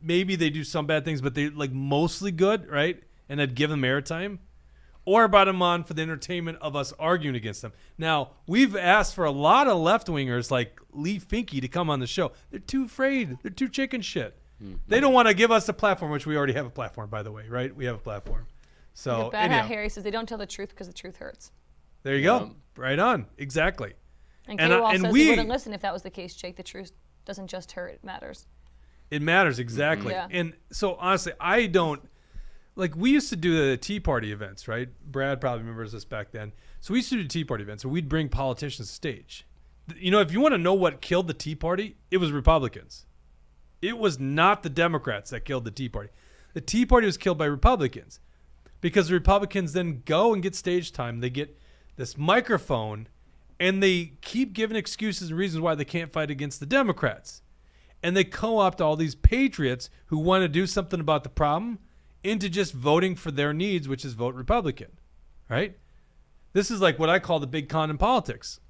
maybe they do some bad things, but they're like mostly good, right? And I'd give them airtime. Or I brought them on for the entertainment of us arguing against them. Now, we've asked for a lot of left-wingers like Lee Finke to come on the show. They're too afraid. They're too chicken shit. They don't want to give us a platform, which we already have a platform, by the way, right? We have a platform. So Bad Hat Harry says they don't tell the truth because the truth hurts. There you go. Right on. Exactly. And K-Wall says he wouldn't listen if that was the case, Jake. The truth doesn't just hurt, it matters. It matters, exactly. Yeah. And so, honestly, I don't... Like, we used to do the Tea Party events, right? Brad probably remembers this back then. So we used to do Tea Party events, and we'd bring politicians to stage. If you want to know what killed the Tea Party, it was Republicans. It was not the Democrats that killed the Tea Party. The Tea Party was killed by Republicans, because the Republicans then go and get stage time. They get this microphone, and they keep giving excuses and reasons why they can't fight against the Democrats. And they co-opt all these patriots who want to do something about the problem into just voting for their needs, which is vote Republican, right? This is like what I call the big con in politics.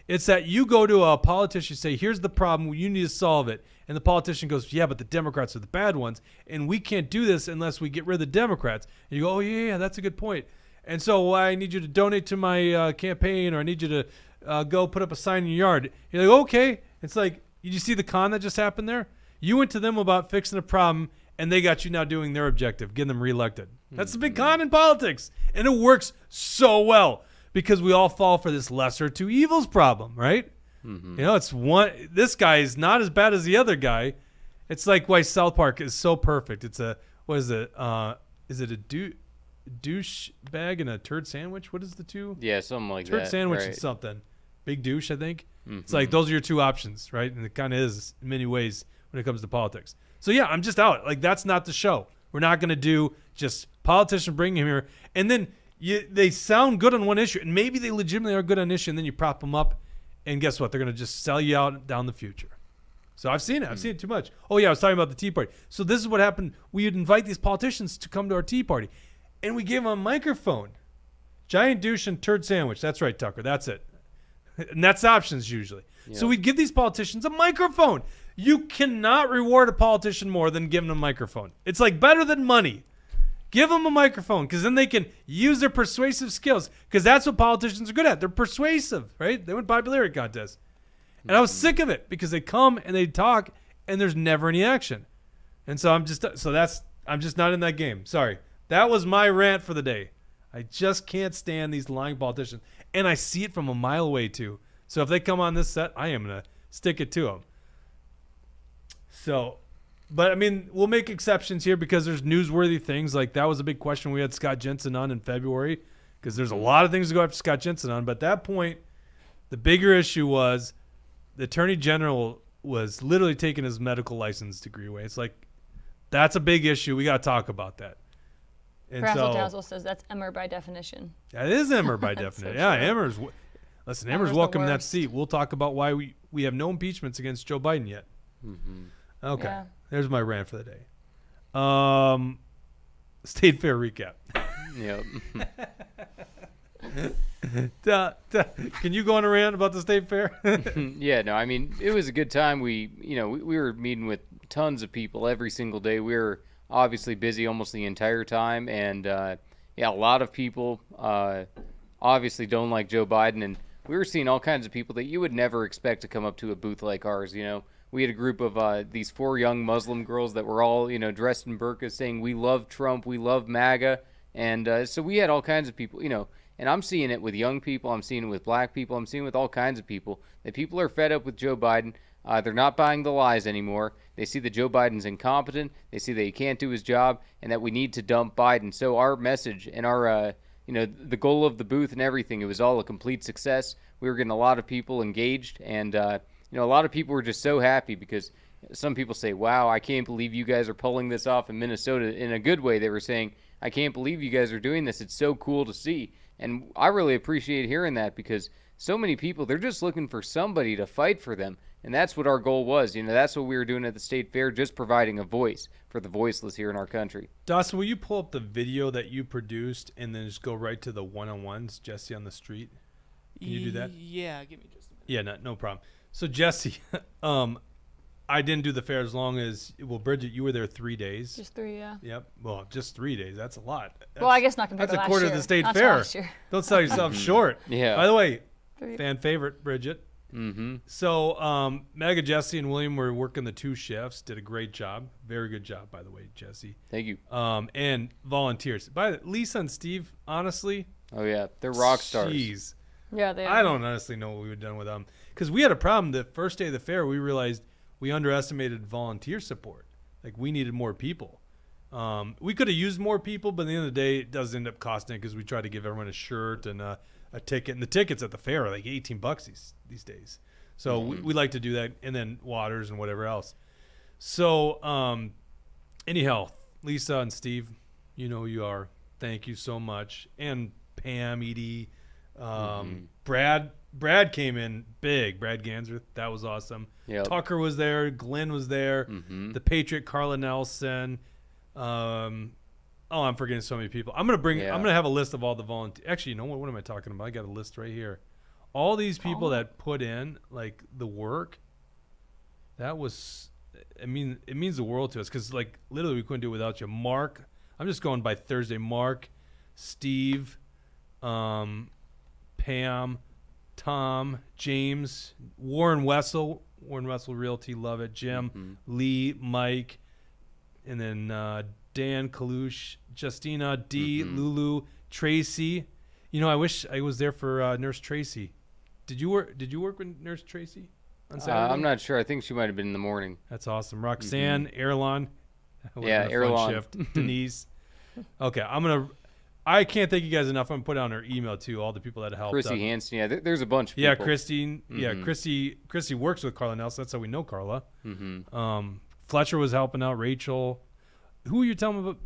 It's that you go to a politician, say, here's the problem, you need to solve it. And the politician goes, yeah, but the Democrats are the bad ones, and we can't do this unless we get rid of the Democrats. And you go, oh, yeah, that's a good point. And so I need you to donate to my campaign, or I need you to go put up a sign in your yard. You're like, okay. It's like, did you see the con that just happened there? You went to them about fixing a problem, and they got you now doing their objective, getting them reelected. That's the big con in politics. And it works so well because we all fall for this lesser two evils problem, right? It's one. This guy is not as bad as the other guy. It's like why South Park is so perfect. It's a, what is it? Is it a douche bag and a turd sandwich? What is the two? Yeah, something like turd that. Sandwich right. and something. Big douche, I think. It's like those are your two options, right? And it kind of is in many ways when it comes to politics. So yeah, I'm just out. Like, that's not the show. We're not going to do just politician bring him here, and then they sound good on one issue, and maybe they legitimately are good on an issue, and then you prop them up, and guess what? They're going to just sell you out down the future. So I've seen it. I've seen it too much. Oh yeah, I was talking about the Tea Party. So this is what happened. We would invite these politicians to come to our Tea Party, and we gave them a microphone. Giant douche and turd sandwich. That's right, Tucker. That's it. And that's options usually. So we'd give these politicians a microphone. You cannot reward a politician more than giving them a microphone. It's like better than money. Give them a microphone, because then they can use their persuasive skills, because that's what politicians are good at. They're persuasive, right? They win popularity contests. And I was sick of it, because they come and they talk and there's never any action. And so I'm just not in that game. Sorry. That was my rant for the day. I just can't stand these lying politicians. And I see it from a mile away too. So if they come on this set, I am going to stick it to them. So, but I mean, we'll make exceptions here because there's newsworthy things. Like that was a big question we had Scott Jensen on in February, because there's a lot of things to go after Scott Jensen on. But at that point, the bigger issue was the Attorney General was literally taking his medical license degree away. It's like, that's a big issue. We got to talk about that. And Frazzle so, Dazzle says that's Emmer by definition. That is Emmer by definition. so yeah, true. Emmer's Emmer's the welcome in that worst. seat. We'll talk about why we have no impeachments against Joe Biden yet. Okay, Yeah. there's my rant for the day. State Fair recap. Yep. Can you go on a rant about the State Fair? Yeah, no, I mean, it was a good time. We were meeting with tons of people every single day. We were obviously busy almost the entire time, and a lot of people obviously don't like Joe Biden, and we were seeing all kinds of people that you would never expect to come up to a booth like ours. We had a group of these 4 young Muslim girls that were all dressed in burqas, saying we love Trump, we love MAGA, and so we had all kinds of people, and I'm seeing it with young people, I'm seeing it with black people, I'm seeing it with all kinds of people, that people are fed up with Joe Biden. They're not buying the lies anymore. They see that Joe Biden's incompetent. They see that he can't do his job, and that we need to dump Biden. So our message and our, the goal of the booth and everything, it was all a complete success. We were getting a lot of people engaged, and a lot of people were just so happy, because some people say, wow, I can't believe you guys are pulling this off in Minnesota. In a good way, they were saying, I can't believe you guys are doing this. It's so cool to see. And I really appreciate hearing that, because so many people, they're just looking for somebody to fight for them. And that's what our goal was. That's what we were doing at the State Fair, just providing a voice for the voiceless here in our country. Dawson, will you pull up the video that you produced and then just go right to the one-on-ones, Jesse on the street? Can you do that? Yeah, give me just a minute. Yeah, no problem. So Jesse, I didn't do the fair as long as, Bridget, you were there 3 days. Just 3, yeah. Yep. Well, just 3 days. That's a lot. Well, I guess not compared to That's last a quarter year. of the State Not to Fair. last year. Don't sell yourself short. Yeah. By the way, 3. fan favorite, Bridget. Mm-hmm. So Mega, Jesse, and William were working the 2 shifts. Did a great job. Very good job, by the way, Jesse. Thank you. And volunteers. By Lisa and Steve, honestly. Oh, yeah. They're rock stars. Jeez. Yeah, they are. I don't honestly know what we would have done with them. Because we had a problem the first day of the fair. We realized we underestimated volunteer support. Like, we needed more people. We could have used more people, but at the end of the day, it does end up costing because we try to give everyone a shirt and a ticket. And the tickets at the fair are like $18 these days. So we like to do that. And then waters and whatever else. So anyhow, Lisa and Steve, you know who you are. Thank you so much. And Pam, Edie, Brad came in big. Brad Gansworth, that was awesome. Yep. Tucker was there. Glenn was there. The Patriot, Carla Nelson. I'm forgetting so many people. I'm gonna have a list of all the volunteers. Actually, you know what? What am I talking about? I got a list right here. All these people that put in like the work. That was, I mean, it means the world to us because like literally we couldn't do it without you. Mark, I'm just going by Thursday. Mark, Steve, Pam, Tom, James, Warren Wessel Realty, love it. Jim, Lee, Mike, and then Dan Kalush, Justina, D, Lulu, Tracy. You know, I wish I was there for Nurse Tracy. Did you work with Nurse Tracy on Saturday? I'm not sure. I think she might have been in the morning. That's awesome. Roxanne, Erlon. Yeah, Erlon. Denise. Okay, I can't thank you guys enough. I'm going to put on her email too, all the people that helped. Chrissy Hansen. Yeah, there's a bunch of people. Yeah, Christine. Yeah, Chrissy works with Carla Nelson. That's how we know Carla. Fletcher was helping out. Rachel. Who were you telling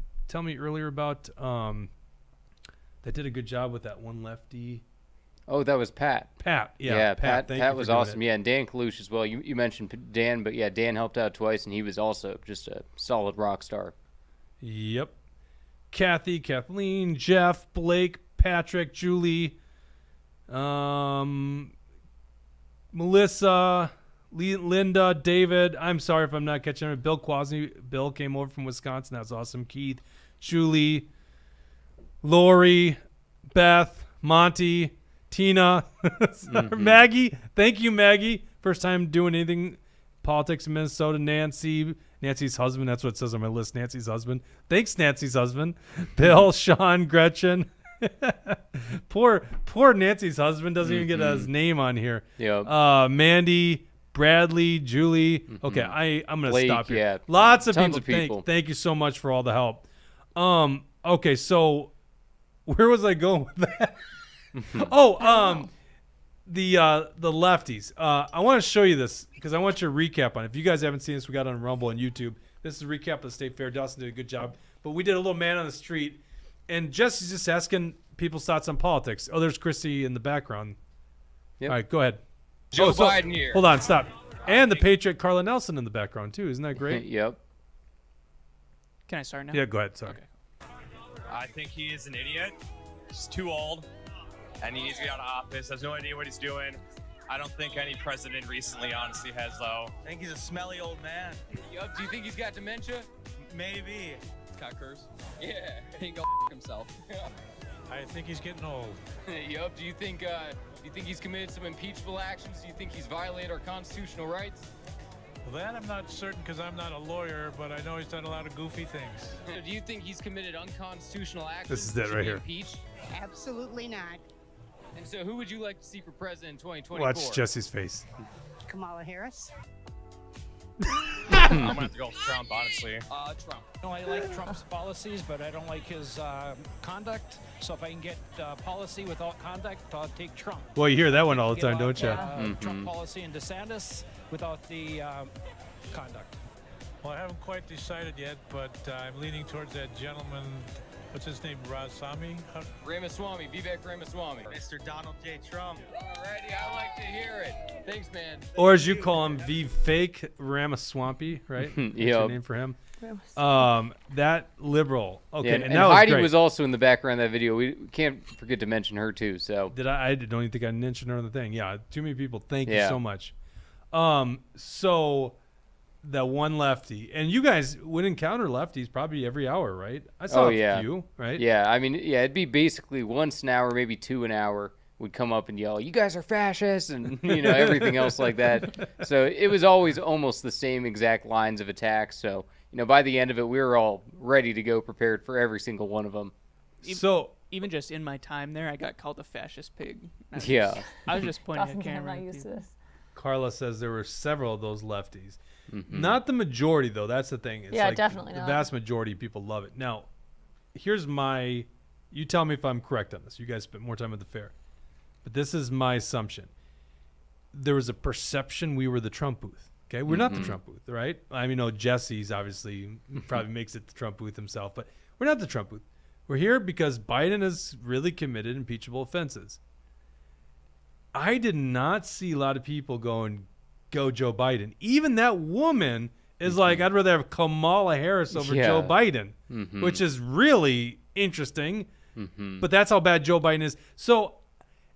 me earlier about that did a good job with that one lefty? Oh, that was Pat. Pat. Yeah, Pat. Thank Pat you was for doing awesome. it. Yeah, and Dan Kalush as well. You mentioned Dan, but yeah, Dan helped out twice, and he was also just a solid rock star. Yep. Kathy, Kathleen, Jeff, Blake, Patrick, Julie, Melissa, Linda, David. I'm sorry if I'm not catching her. Bill Quasney. Bill came over from Wisconsin. That's awesome. Keith, Julie, Lori, Beth, Monty, Tina, Maggie. Thank you, Maggie. First time doing anything politics in Minnesota. Nancy's husband. That's what it says on my list. Nancy's husband. Thanks, Nancy's husband. Bill, Sean, Gretchen. poor Nancy's husband doesn't even get his name on here. Yep. Mandy, Bradley, Julie. Okay, I'm gonna Blake, stop here. yeah. Lots of Tons people. of people. Thank you so much for all the help. Okay, so where was I going with that? The lefties. I want to show you this because I want your recap on it. If you guys haven't seen this, we got it on Rumble and YouTube. This is a recap of the state fair. Dustin did a good job, but we did a little man on the street, and Jesse's just asking people's thoughts on politics. Oh, there's Christy in the background. Yep. All right, go ahead. Joe Biden here. Hold on, stop. And the Patriot Carla Nelson in the background too. Isn't that great? Yep. Can I start now? Yeah, go ahead. Sorry. Okay. I think he is an idiot. He's too old, and he needs to get out of office. Has no idea what he's doing. I don't think any president recently honestly has, though. I think he's a smelly old man. Yup. Do you think he's got dementia? Maybe. Cuckers. Yeah. He can go himself. I think he's getting old. Yup. Do you think he's committed some impeachable actions? Do you think he's violated our constitutional rights? Well, that I'm not certain because I'm not a lawyer, but I know he's done a lot of goofy things. Do you think he's committed unconstitutional actions? This is that it should right be here. Impeached? Absolutely not. And so, who would you like to see for president in 2024? Watch Jesse's face. Kamala Harris. I'm gonna have to go with Trump, honestly. Trump. No, I like Trump's policies, but I don't like his conduct. So if I can get policy without conduct, I'll take Trump. Well, you hear that one all the Get time, don't you? Trump policy and DeSantis without the conduct. Well, I haven't quite decided yet, but I'm leaning towards that gentleman. What's his name? Ramaswamy? Ramaswamy, Vivek Ramaswamy. Mr. Donald J. Trump. Alrighty, I like to hear it. Thanks, man. Or as you call him, V Fake Ramaswampy, right? That's your Yep. name for him. That liberal. Okay, Yeah, and that was Heidi great. was also in the background of that video. We can't forget to mention her too. So I don't even think I mentioned her on the thing. Yeah, too many people. Thank you Yeah. so much. So that one lefty, and you guys would encounter lefties probably every hour, right? I saw a few, right? Yeah, I mean, yeah, it'd be basically once an hour, maybe two an hour, would come up and yell, "You guys are fascists," and everything else like that. So it was always almost the same exact lines of attack. So by the end of it, we were all ready to go, prepared for every single one of them. So Even just in my time there, I got called a fascist pig. I was just pointing at Dawson's camera. not used to this. Carla says there were several of those lefties. Not the majority, though. That's the thing. It's Yeah, like definitely the not. vast majority of people love it. Now, here's my... You tell me if I'm correct on this. You guys spent more time at the fair. But this is my assumption. There was a perception we were the Trump booth. Okay? We're not the Trump booth, right? I mean, Jesse's obviously probably makes it the Trump booth himself. But we're not the Trump booth. We're here because Biden has really committed impeachable offenses. I did not see a lot of people going, go Joe Biden. Even that woman is like, I'd rather have Kamala Harris over Joe Biden, which is really interesting. But that's how bad Joe Biden is. So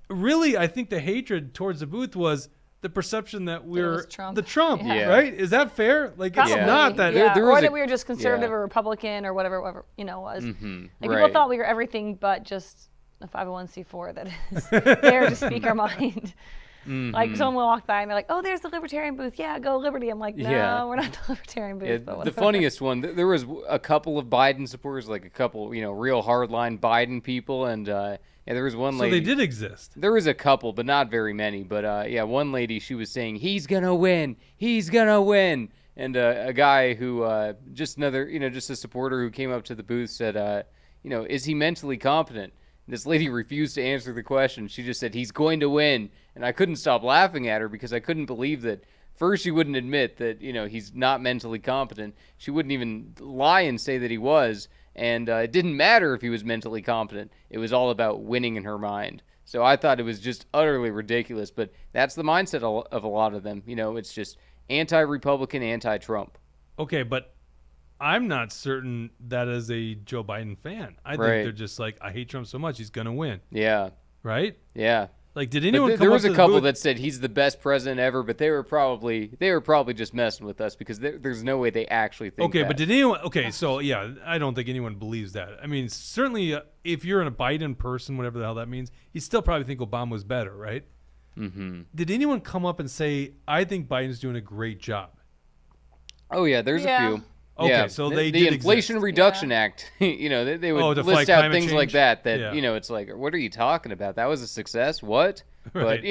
really, I think the hatred towards the booth was the perception that we're the Trump, right? Is that fair? Like, Probably, it's not that. or that we were just conservative or Republican or whatever it was. Like people thought we were everything but just a 501c4 that is there to speak our mind. Like someone will walk by and they're like, "Oh, there's the Libertarian booth. Yeah, go Liberty." I'm like, "No, we're not the Libertarian booth." But the funniest one, there was a couple of Biden supporters, like a couple, real hardline Biden people, and there was one lady. So they did exist. There was a couple, but not very many. But one lady, she was saying, "He's gonna win. He's gonna win." And a guy who, just a supporter who came up to the booth said, "Is he mentally competent?" This lady refused to answer the question. She just said, "He's going to win." And I couldn't stop laughing at her because I couldn't believe that. First, she wouldn't admit that, he's not mentally competent. She wouldn't even lie and say that he was. And it didn't matter if he was mentally competent. It was all about winning in her mind. So I thought it was just utterly ridiculous. But that's the mindset of a lot of them. It's just anti-Republican, anti-Trump. Okay, but I'm not certain that as a Joe Biden fan. I think they're just like, I hate Trump so much, he's going to win. Yeah. Right? Yeah. Like, did anyone But come there up was to a the couple booth? that said he's the best president ever, but they were probably just messing with us because there's no way they actually think Okay, that. but did anyone? Okay, so yeah, I don't think anyone believes that. I mean, certainly, if you're in a Biden person, whatever the hell that means, you still probably think Obama was better, right? Mm-hmm. Did anyone come up and say, "I think Biden's doing a great job"? Oh yeah, there's a few. Okay, Yeah, so the they the did Inflation exist. Reduction Act. They would to list fight out climate things like change? that. Yeah. It's like, what are you talking about? That was a success. What? Right.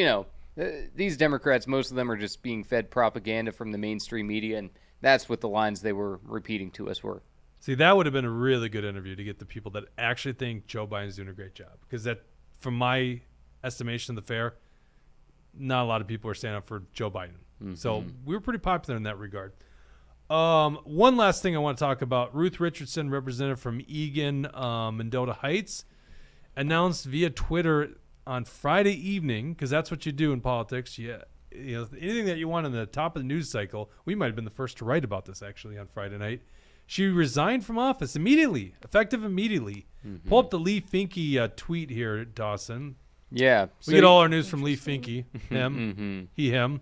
But these Democrats, most of them are just being fed propaganda from the mainstream media, and that's what the lines they were repeating to us were. See, that would have been a really good interview to get the people that actually think Joe Biden's doing a great job. Because that, from my estimation of the fair, not a lot of people are standing up for Joe Biden. So we were pretty popular in that regard. One last thing I want to talk about. Ruth Richardson, representative from Eagan, Mendota Heights, announced via Twitter on Friday evening, because that's what you do in politics. Anything that you want on the top of the news cycle. We might have been the first to write about this, actually, on Friday night. She resigned from office immediately, effective immediately. Pull up the Lee Finke tweet here, Dawson. Yeah. We get all our news from Lee Finke. Him. He, him.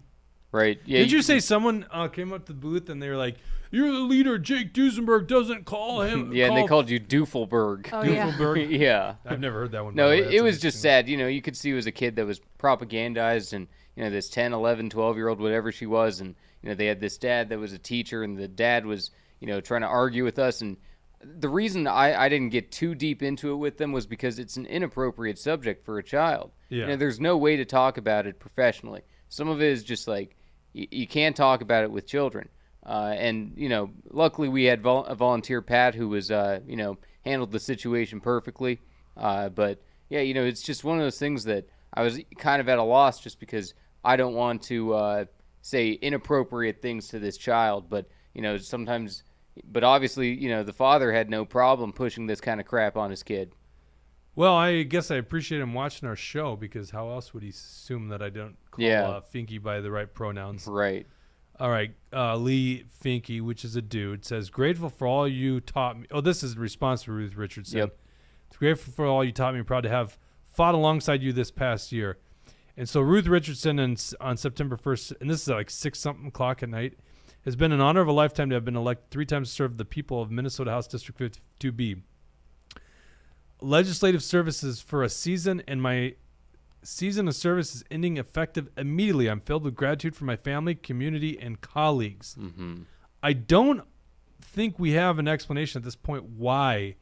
Right. Yeah. Did you say someone came up to the booth and they were like, "You're the leader. Jake Duesenberg doesn't call him." Yeah, and they called you Doofelberg. Oh, yeah. Doofenberg? Yeah. I've never heard that one. No, by the way. it That's was just interesting. sad. You could see it was a kid that was propagandized, and this 10, 11, 12-year-old, whatever she was, and they had this dad that was a teacher, and the dad was trying to argue with us. And the reason I didn't get too deep into it with them was because it's an inappropriate subject for a child. Yeah. There's no way to talk about it professionally. Some of it is just like you can't talk about it with children. And luckily we had a volunteer, Pat, who was handled the situation perfectly. But yeah, it's just one of those things that I was kind of at a loss, just because I don't want to say inappropriate things to this child. But sometimes, but obviously, the father had no problem pushing this kind of crap on his kid. Well, I guess I appreciate him watching our show, because how else would he assume that I don't call Finke by the right pronouns? Right. All right. Lee Finke, which is a dude, says, "Grateful for all you taught me." Oh, this is in response to Ruth Richardson. Yep. "It's grateful for all you taught me. Proud to have fought alongside you this past year." And so Ruth Richardson on September 1st, and this is at like 6-something o'clock at night, "has been an honor of a lifetime to have been elected 3 times to serve the people of Minnesota House District 52B. Legislative services for a season, and my season of service is ending effective immediately. I'm filled with gratitude for my family, community, and colleagues." I don't think we have an explanation at this point why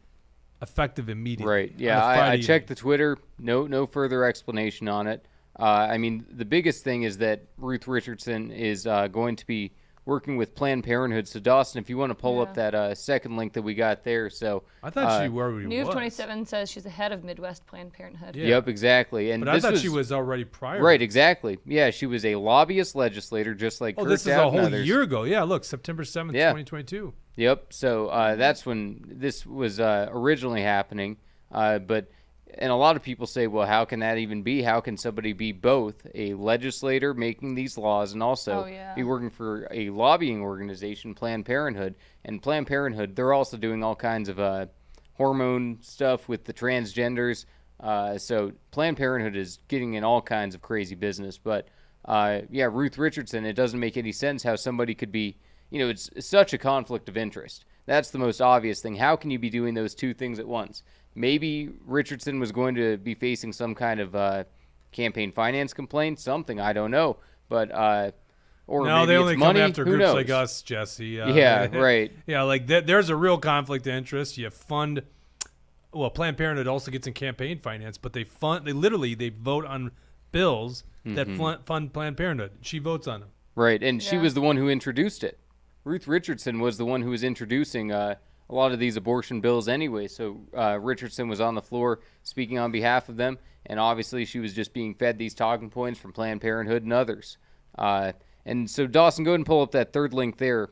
effective immediately. Right. Yeah, I checked the Twitter. No further explanation on it. I mean, the biggest thing is that Ruth Richardson is going to be working with Planned Parenthood. So, Dawson, if you want to pull up that second link that we got there. So I thought she already New of was. 27 says she's the head of Midwest Planned Parenthood. Yeah. Yep, exactly. And But I this thought she was already prior. Right, exactly. Yeah, she was a lobbyist legislator, just like Oh, Kurt this is a Dowd and whole others. year ago. Yeah, look, September 7th, Yeah. 2022. Yep. So that's when this was originally happening. And a lot of people say, well, how can that even be? How can somebody be both a legislator making these laws and also be working for a lobbying organization, Planned Parenthood? And Planned Parenthood, they're also doing all kinds of hormone stuff with the transgenders. So Planned Parenthood is getting in all kinds of crazy business. But yeah, Ruth Richardson, it doesn't make any sense how somebody could be, it's such a conflict of interest. That's the most obvious thing. How can you be doing those two things at once? Maybe Richardson was going to be facing some kind of campaign finance complaint, something, I don't know. But or no, maybe they only it's come money. after Who groups knows? like us, Jesse. Yeah, right. Yeah, like there's a real conflict of interest. You fund, well, Planned Parenthood also gets in campaign finance, but they vote on bills that fund Planned Parenthood. She votes on them. Right, and she was the one who introduced it. Ruth Richardson was the one who was introducing a lot of these abortion bills anyway. So Richardson was on the floor speaking on behalf of them, and obviously she was just being fed these talking points from Planned Parenthood and others. And so, Dawson, go ahead and pull up that third link there,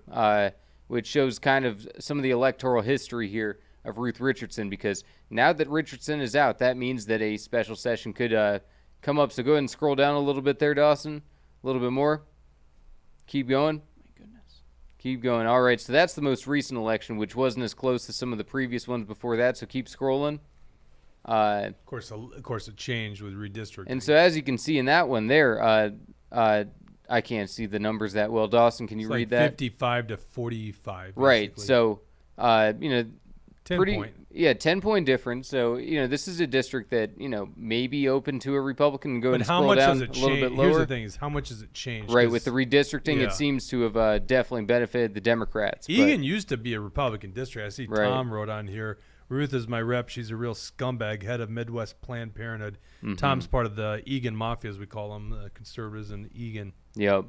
which shows kind of some of the electoral history here of Ruth Richardson, because now that Richardson is out, that means that a special session could come up. So go ahead and scroll down a little bit there, Dawson. A little bit more. Keep going. Keep going. All right, so that's the most recent election, which wasn't as close as some of the previous ones before that, so keep scrolling. Of course, it changed with redistricting. And so, as you can see in that one there, I can't see the numbers that well. Dawson, can you It's read like that? 55 to 45. Right. Basically. So, 10 point. Yeah, 10-point difference. So, this is a district that, may be open to a Republican and go and scroll down a little bit lower. Here's the thing: is how much has it changed? Right, with the redistricting, it seems to have definitely benefited the Democrats. Egan used to be a Republican district. I see Right. Tom wrote on here. Ruth is my rep. She's a real scumbag, head of Midwest Planned Parenthood. Tom's part of the Egan Mafia, as we call them, the conservatives in Egan. Yep.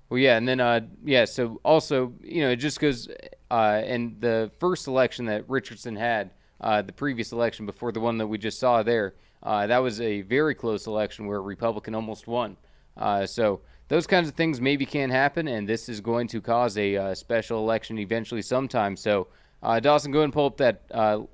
Well, yeah, and then, so also, it just goes, and the first election that Richardson had, the previous election before the one that we just saw there, that was a very close election where a Republican almost won. So those kinds of things maybe can happen, and this is going to cause a special election eventually sometime. So, Dawson, go ahead and pull up that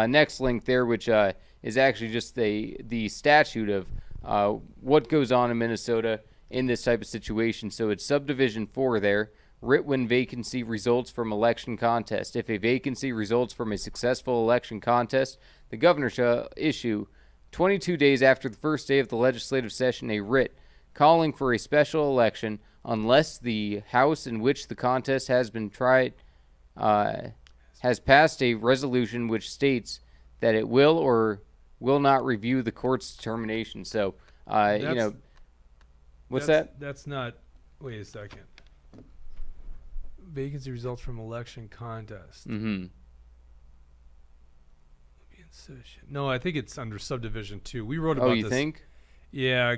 next link there, which is actually just the statute of what goes on in Minnesota in this type of situation. So it's subdivision 4 there. Writ when vacancy results from election contest. If a vacancy results from a successful election contest, the governor shall issue 22 days after the first day of the legislative session a writ calling for a special election unless the house in which the contest has been tried has passed a resolution which states that it will or will not review the court's determination. So, what's that? That's not. Wait a second. Vacancy results from election contest. Mm-hmm. No, I think it's under subdivision 2. We wrote about this. Oh, you think? Yeah,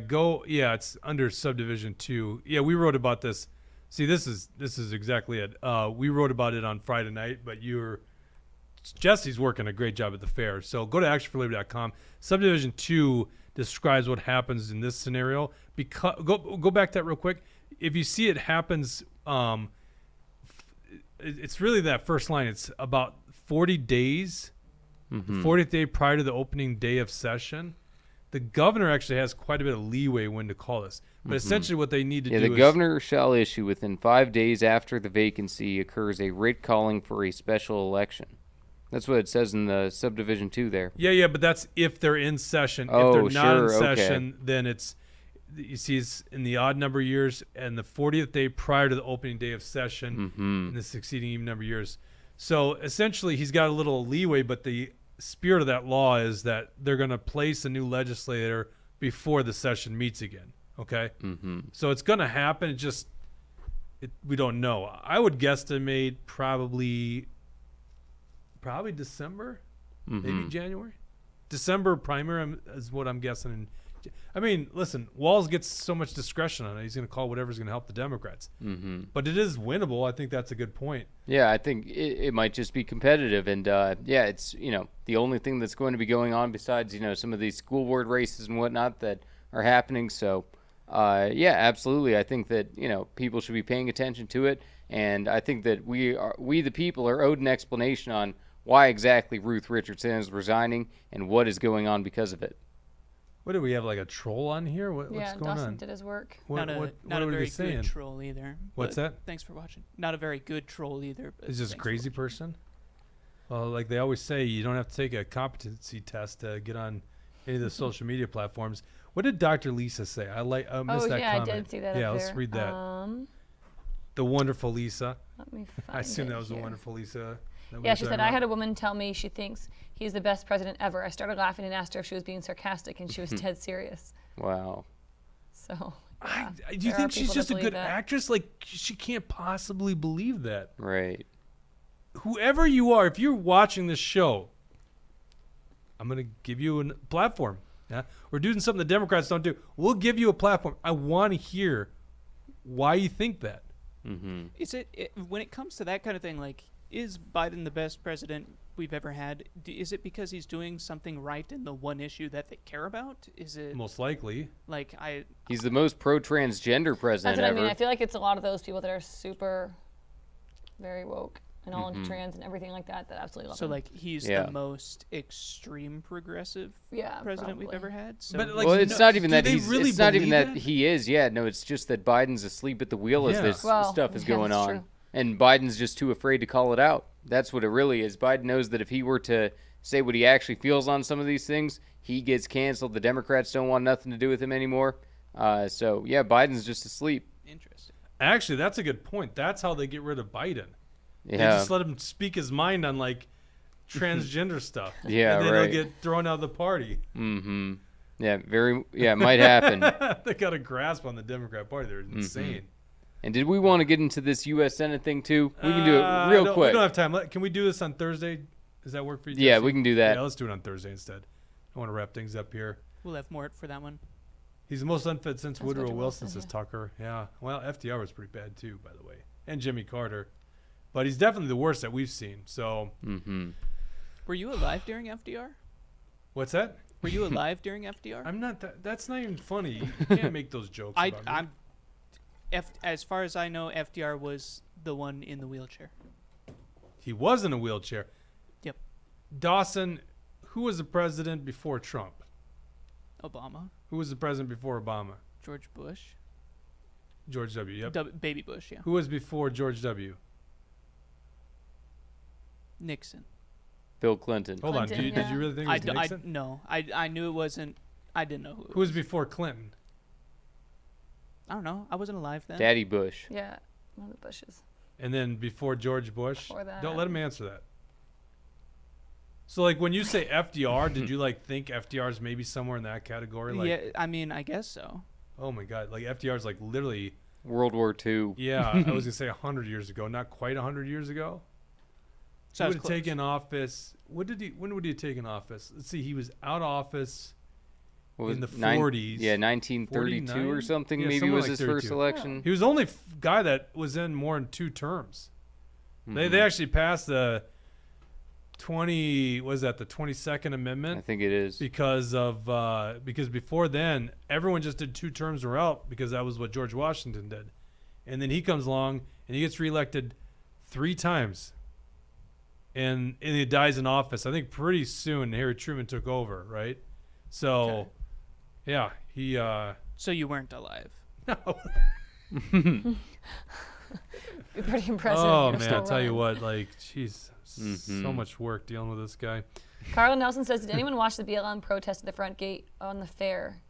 it's under subdivision 2. Yeah, we wrote about this. See, this is exactly it. We wrote about it on Friday night, but Jesse's working a great job at the fair. So go to actionforlabor.com. Subdivision 2 describes what happens in this scenario. Because go back to that real quick. If you see it happens, it's really that first line. It's about 40 days, the 40th day prior to the opening day of session. The governor actually has quite a bit of leeway when to call this. But essentially what they need to do is... the governor shall issue within 5 days after the vacancy occurs a writ calling for a special election. That's what it says in the subdivision 2 there. Yeah, but that's if they're in session. Oh, if they're not in sure, session, then it's... You see, it's in the odd number of years and the 40th day prior to the opening day of session in the succeeding even number of years. So essentially, he's got a little leeway, but the spirit of that law is that they're going to place a new legislator before the session meets again. Okay? So it's going to happen. We don't know. I would guesstimate probably December, maybe January. December primary is what I'm guessing. I mean, listen, Walz gets so much discretion on it. He's going to call whatever's going to help the Democrats. But it is winnable. I think that's a good point. Yeah, I think it might just be competitive. And, it's, the only thing that's going to be going on besides, some of these school board races and whatnot that are happening. So, absolutely. I think that, people should be paying attention to it. And I think that we the people are owed an explanation on why exactly Ruth Richardson is resigning and what is going on because of it. What do we have, like a troll on here? What's going Dawson on? did his work. Not a very good troll either. What's that? Thanks for watching. Not a very good troll either. Is this a crazy person? Well, like they always say, you don't have to take a competency test to get on any of the social media platforms. What did Dr. Lisa say? I missed that comment. I did see that. Yeah, up let's there. read that. The wonderful Lisa. Let me find I assume it that was the here. wonderful Lisa. Yeah, she said, I had a woman tell me she thinks he's the best president ever. I started laughing and asked her if she was being sarcastic, and she was dead serious. Wow. So, do you think she's just a good actress? Like, she can't possibly believe that. Right. Whoever you are, if you're watching this show, I'm going to give you a platform. Yeah? We're doing something the Democrats don't do. We'll give you a platform. I want to hear why you think that. Is it when it comes to that kind of thing, like, is Biden the best president we've ever had? Is it because he's doing something right in the one issue that they care about? Is it most likely? He's the most pro-transgender president That's what ever. I mean. I feel like it's a lot of those people that are super, very woke and all into trans and everything like that. That absolutely love him. So like he's the most extreme progressive president we've ever had. So But, well, it's not even that it's not even that he is. Yeah, no, it's just that Biden's asleep at the wheel as this stuff is going on. True. And Biden's just too afraid to call it out. That's what it really is. Biden knows that if he were to say what he actually feels on some of these things, he gets canceled. The Democrats don't want nothing to do with him anymore. So, yeah, Biden's just asleep. Interesting. Actually, that's a good point. That's how they get rid of Biden. They Yeah. just let him speak his mind on, like, transgender stuff. Yeah, and then right. he'll get thrown out of the party. Mm-hmm. Yeah, it might happen. They got a grasp on the Democrat Party. They're insane. Mm-hmm. And did we want to get into this U.S. Senate thing, too? We can do it real quick. We don't have time. Can we do this on Thursday? Does that work for you, Yeah, Jesse? we can do that. Yeah, let's do it on Thursday instead. I want to wrap things up here. We'll have more for that one. He's the most unfit since That's Woodrow Woodrow Wilson, Wilson, says yeah. Tucker. Yeah. Well, FDR was pretty bad, too, by the way. And Jimmy Carter. But he's definitely the worst that we've seen. So, Were you alive during FDR? what's that? Were you alive during FDR? I'm not. That's not even funny. You can't make those jokes about me. As far as I know, FDR was the one in the wheelchair. He was in a wheelchair. Yep. Dawson, who was the president before Trump? Obama. Who was the president before Obama? George Bush. George W. Yep. Baby Bush, yeah. Who was before George W? Nixon. Bill Clinton. Hold on. Did you really think it was Nixon? No. I knew it wasn't. I didn't know who. Who was before Clinton? I don't know. I wasn't alive then. Daddy Bush. Yeah, one of the Bushes. And then before George Bush? Before that. Don't let him answer that. So, like, when you say FDR, did you, like, think FDR's maybe somewhere in that category? Like, yeah, I mean, I guess so. Oh, my God. Like, FDR's, like, literally... World War II. Yeah, I was going to say 100 years ago. Not quite 100 years ago. So he would have taken office... When would he have taken office? Let's see. He was out of office in the 40s. Yeah, 1932 or 49? something. Yeah, Maybe somewhere was like his 32. first election. He was the only guy that was in more than 2 terms. They actually passed the 22nd Amendment? I think it is. Because before then, everyone just did 2 terms or out because that was what George Washington did. And then he comes along and he gets reelected 3 times. And he dies in office. I think pretty soon Harry Truman took over, right? So, yeah, he... So you weren't alive? No. Be pretty impressive. Oh, if man, you're still I'll tell you running. what, like, jeez, so much work dealing with this guy. Carla Nelson says, did anyone watch the BLM protest at the front gate on the fair?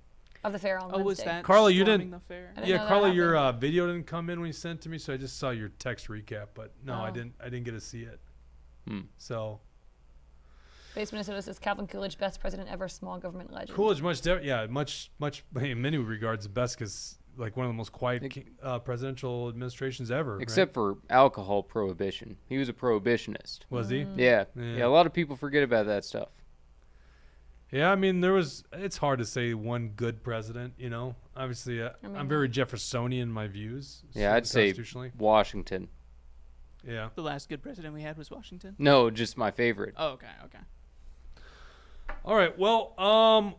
Of the fair on Wednesday? Was that Carla, you storming didn't. the fair? I didn't Yeah, know that Carla, your happened. video didn't come in when you sent it to me, so I just saw your text recap. But no, I Oh. didn't get to see it. So Base Minnesota says Calvin Coolidge, best president ever, small government legend. Coolidge, much in many regards, the best because like one of the most quiet presidential administrations ever. Except for alcohol prohibition. He was a prohibitionist. Was he? Yeah. Yeah. Yeah, a lot of people forget about that stuff. Yeah, I mean, it's hard to say one good president, you know. Obviously, I'm very Jeffersonian in my views. Yeah, I'd say constitutionally. Washington. Yeah. The last good president we had was Washington? No, just my favorite. Oh, okay. All right. Well,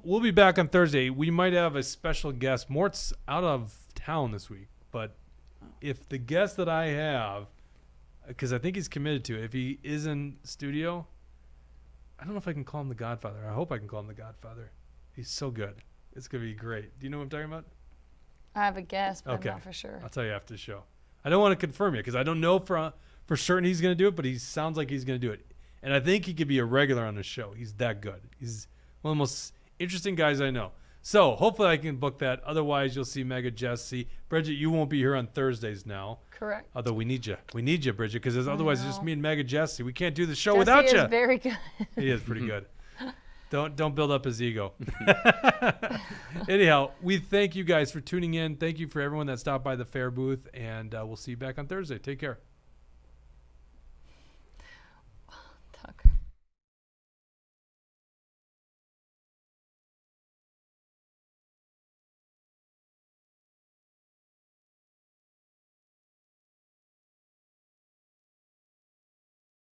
we'll be back on Thursday. We might have a special guest. Mort's out of town this week, but if the guest that I have, because I think he's committed to it, if he is in studio, I don't know if I can call him the Godfather. I hope I can call him the Godfather. He's so good. It's going to be great. Do you know what I'm talking about? I have a guess, but Okay. I'm not for sure. I'll tell you after the show. I don't want to confirm it because I don't know for certain he's going to do it, but he sounds like he's going to do it. And I think he could be a regular on the show. He's that good. He's one of the most interesting guys I know. So hopefully I can book that. Otherwise, you'll see Mega Jesse. Bridget, you won't be here on Thursdays now. Correct. Although we need you. We need you, Bridget, because otherwise it's just me and Mega Jesse. We can't do the show Jesse without is you. very good. He is pretty good. Don't build up his ego. Anyhow, we thank you guys for tuning in. Thank you for everyone that stopped by the fair booth, and we'll see you back on Thursday. Take care.